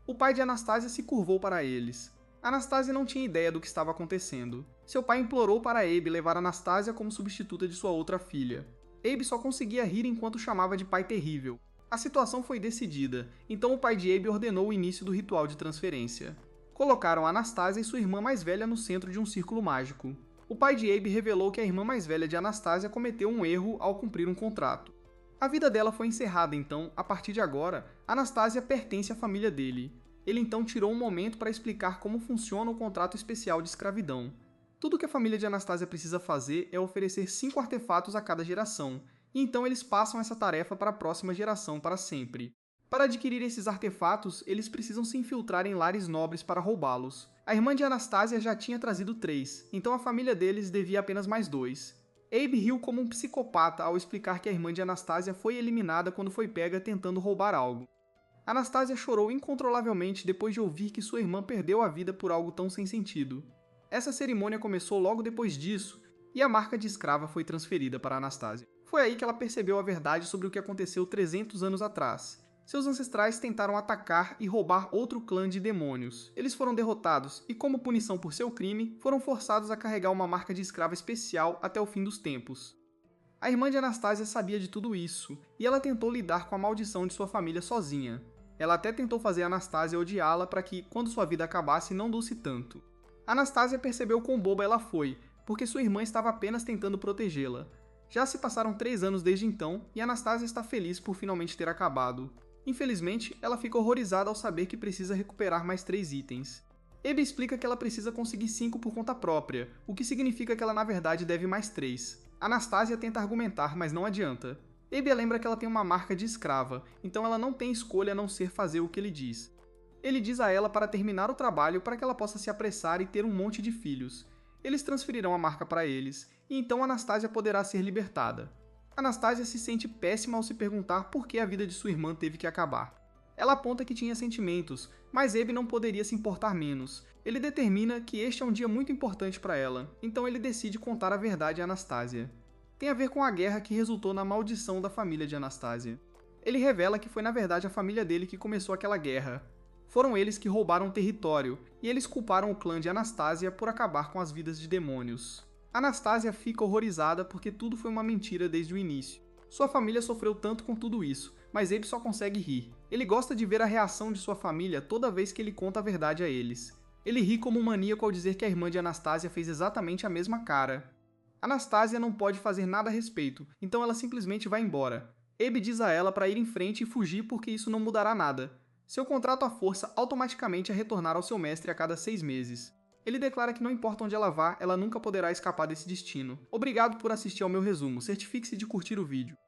O pai de Anastasia se curvou para eles. Anastasia não tinha ideia do que estava acontecendo. Seu pai implorou para Abe levar Anastasia como substituta de sua outra filha. Abe só conseguia rir enquanto chamava de pai terrível. A situação foi decidida, então o pai de Abe ordenou o início do ritual de transferência. Colocaram Anastasia e sua irmã mais velha no centro de um círculo mágico. O pai de Abe revelou que a irmã mais velha de Anastasia cometeu um erro ao cumprir um contrato. A vida dela foi encerrada, então, a partir de agora, Anastasia pertence à família dele. Ele então tirou um momento para explicar como funciona o contrato especial de escravidão. Tudo que a família de Anastasia precisa fazer é oferecer 5 artefatos a cada geração, e então eles passam essa tarefa para a próxima geração para sempre. Para adquirir esses artefatos, eles precisam se infiltrar em lares nobres para roubá-los. A irmã de Anastasia já tinha trazido 3, então a família deles devia apenas mais 2. Abe riu como um psicopata ao explicar que a irmã de Anastasia foi eliminada quando foi pega tentando roubar algo. Anastasia chorou incontrolavelmente depois de ouvir que sua irmã perdeu a vida por algo tão sem sentido. Essa cerimônia começou logo depois disso, e a marca de escrava foi transferida para Anastasia. Foi aí que ela percebeu a verdade sobre o que aconteceu 300 anos atrás. Seus ancestrais tentaram atacar e roubar outro clã de demônios. Eles foram derrotados e, como punição por seu crime, foram forçados a carregar uma marca de escrava especial até o fim dos tempos. A irmã de Anastasia sabia de tudo isso, e ela tentou lidar com a maldição de sua família sozinha. Ela até tentou fazer Anastasia odiá-la para que, quando sua vida acabasse, não doesse tanto. Anastasia percebeu quão boba ela foi, porque sua irmã estava apenas tentando protegê-la. Já se passaram 3 anos desde então, e Anastasia está feliz por finalmente ter acabado. Infelizmente, ela fica horrorizada ao saber que precisa recuperar mais 3 itens. Abe explica que ela precisa conseguir 5 por conta própria, o que significa que ela na verdade deve mais 3. Anastasia tenta argumentar, mas não adianta. Abe lembra que ela tem uma marca de escrava, então ela não tem escolha a não ser fazer o que ele diz. Ele diz a ela para terminar o trabalho para que ela possa se apressar e ter um monte de filhos. Eles transferirão a marca para eles, e então Anastasia poderá ser libertada. Anastasia se sente péssima ao se perguntar por que a vida de sua irmã teve que acabar. Ela aponta que tinha sentimentos, mas Abe não poderia se importar menos. Ele determina que este é um dia muito importante para ela, então ele decide contar a verdade a Anastasia. Tem a ver com a guerra que resultou na maldição da família de Anastasia. Ele revela que foi na verdade a família dele que começou aquela guerra. Foram eles que roubaram o território, e eles culparam o clã de Anastasia por acabar com as vidas de demônios. Anastasia fica horrorizada porque tudo foi uma mentira desde o início. Sua família sofreu tanto com tudo isso, mas Abe só consegue rir. Ele gosta de ver a reação de sua família toda vez que ele conta a verdade a eles. Ele ri como um maníaco ao dizer que a irmã de Anastasia fez exatamente a mesma cara. Anastasia não pode fazer nada a respeito, então ela simplesmente vai embora. Abe diz a ela para ir em frente e fugir porque isso não mudará nada. Seu contrato à força automaticamente é retornar ao seu mestre a cada 6 meses. Ele declara que não importa onde ela vá, ela nunca poderá escapar desse destino. Obrigado por assistir ao meu resumo, certifique-se de curtir o vídeo.